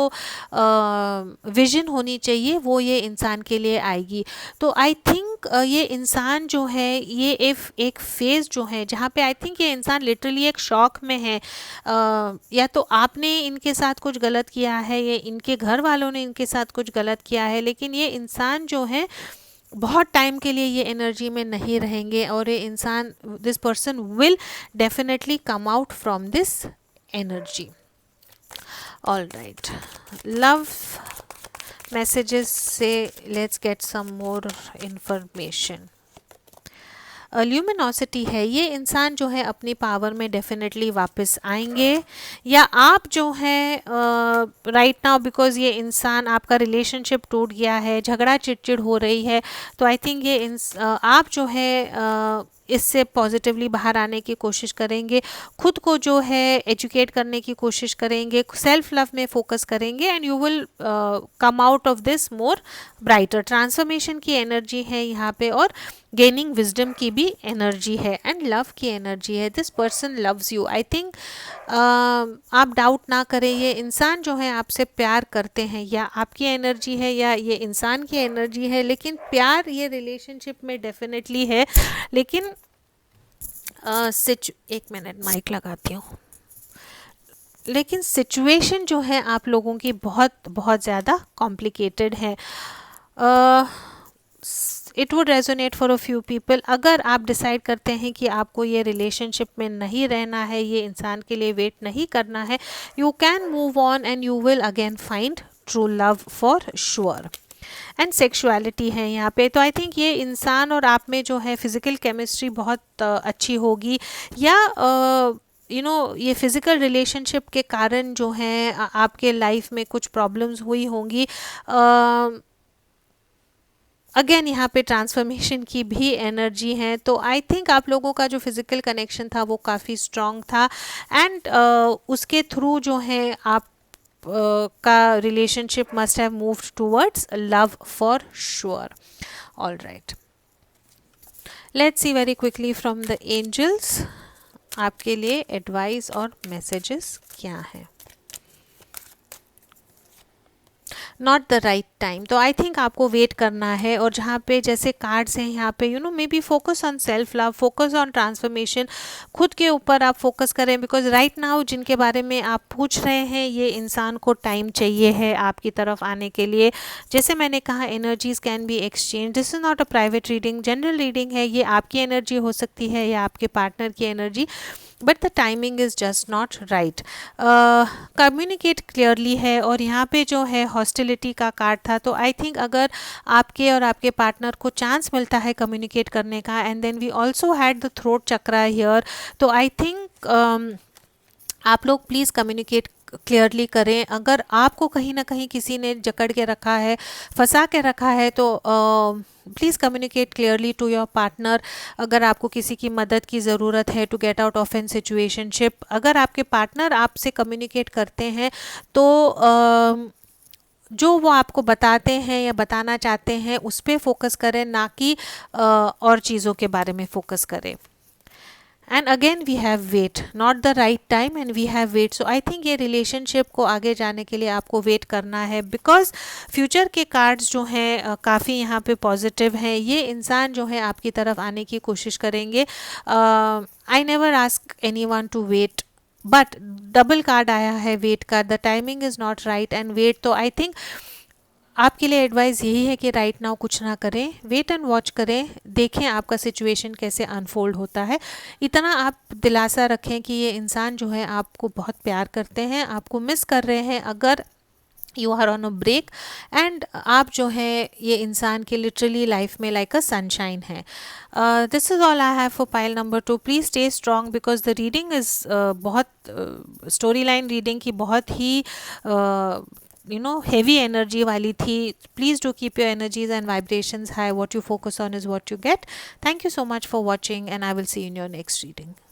विजन होनी चाहिए वो ये इंसान के लिए आएगी। तो आई थिंक ये इंसान जो है ये एक फेज़ जो है जहाँ पे आई थिंक ये इंसान लिटरली एक शॉक में है। या तो आपने इनके साथ कुछ गलत किया है, ये इनके घर वालों ने इनके साथ कुछ गलत किया है, लेकिन ये इंसान जो है बहुत टाइम के लिए ये एनर्जी में नहीं रहेंगे और ये इंसान, this person will definitely come out from this energy. All right, love messages से let's get some more information. Luminosity है, ये इंसान जो है अपनी पावर में डेफिनेटली वापस आएंगे, या आप जो है राइट नाउ बिकॉज ये इंसान, आपका रिलेशनशिप टूट गया है, झगड़ा चिड़चिड़ हो रही है, तो आई थिंक ये आप जो है इससे पॉजिटिवली बाहर आने की कोशिश करेंगे, खुद को जो है एजुकेट करने की कोशिश करेंगे, सेल्फ लव में फोकस करेंगे and you will come out of this more brighter. Transformation की एनर्जी है यहाँ पे और गेनिंग विजडम की भी एनर्जी है एंड लव की एनर्जी है। This person loves you, I think आप डाउट ना करें, ये इंसान जो है आपसे प्यार करते हैं, या आपकी एनर्जी है या ये इंसान की एनर्जी है, लेकिन प्यार ये रिलेशनशिप में डेफिनेटली है। लेकिन एक मिनट माइक लगाती हूँ। लेकिन सिचुएशन जो है आप लोगों की बहुत बहुत ज़्यादा कॉम्प्लिकेटेड है। It would resonate for a few people. अगर आप डिसाइड करते हैं कि आपको ये रिलेशनशिप में नहीं रहना है, ये इंसान के लिए वेट नहीं करना है, you can move on and you will again find true love for sure. And sexuality है यहाँ पे, तो आई थिंक ये इंसान और आप में जो है फिजिकल केमिस्ट्री बहुत अच्छी होगी, या ये फिज़िकल रिलेशनशिप के कारण जो है आपके लाइफ में कुछ प्रॉब्लम्स हुई होंगी। अगेन यहाँ पे ट्रांसफॉर्मेशन की भी एनर्जी है, तो आई थिंक आप लोगों का जो फिज़िकल कनेक्शन था वो काफ़ी स्ट्रॉन्ग था एंड उसके थ्रू जो है आप का relationship must have moved towards love for sure. All right, let's see very quickly from the angels आपके लिए एडवाइस और मैसेजेस क्या हैं। Not the right time. तो आई थिंक आपको वेट करना है। और जहाँ पे जैसे कार्ड्स हैं यहाँ पे may be focus on self love, focus on transformation, खुद के ऊपर आप फोकस करें। बिकॉज राइट नाउ जिनके बारे में आप पूछ रहे हैं ये इंसान को टाइम चाहिए है आपकी तरफ आने के लिए। जैसे मैंने कहा energies can be exchange, this is not a private reading, general reading है। ये आपकी एनर्जी हो सकती है या आपके पार्टनर की energy, but the timing is just not right. Communicate clearly है। और यहाँ पे जो है हॉस्टिलिटी का कार्ड था, तो आई थिंक अगर आपके और आपके पार्टनर को चांस मिलता है कम्युनिकेट करने का, and then we also had the throat chakra here, तो आई थिंक आप लोग प्लीज़ कम्युनिकेट क्लियरली करें। अगर आपको कहीं ना कहीं किसी ने जकड़ के रखा है, फंसा के रखा है, तो please communicate clearly to your partner. अगर आपको किसी की मदद की ज़रूरत है to get out of an situationship, अगर आपके पार्टनर आपसे कम्युनिकेट करते हैं तो जो वो आपको बताते हैं या बताना चाहते हैं उस पर फोकस करें, ना कि और चीज़ों के बारे में फोकस करें। And again we have wait, not the right time and we have wait. So I think ये रिलेशनशिप को आगे जाने के लिए आपको वेट करना है। बिकॉज फ्यूचर के कार्ड्स जो हैं काफ़ी यहाँ पे पॉजिटिव हैं। ये इंसान जो है आपकी तरफ आने की कोशिश करेंगे। I never ask anyone to wait, but double card आया है वेट का, the timing is not right and wait. तो आई थिंक आपके लिए एडवाइस यही है कि राइट नाउ कुछ ना करें, वेट एंड वॉच करें, देखें आपका सिचुएशन कैसे अनफोल्ड होता है। इतना आप दिलासा रखें कि ये इंसान जो है आपको बहुत प्यार करते हैं, आपको मिस कर रहे हैं अगर you are on a break, and आप जो है ये इंसान की लिटरली लाइफ में लाइक अ सनशाइन है। This is all I have for pile number 2। Please stay strong because the reading is बहुत स्टोरी लाइन रीडिंग की बहुत ही heavy energy वाली थी। Please do keep your energies and vibrations high. What you focus on is what you get. Thank you so much for watching, and I will see you in your next reading.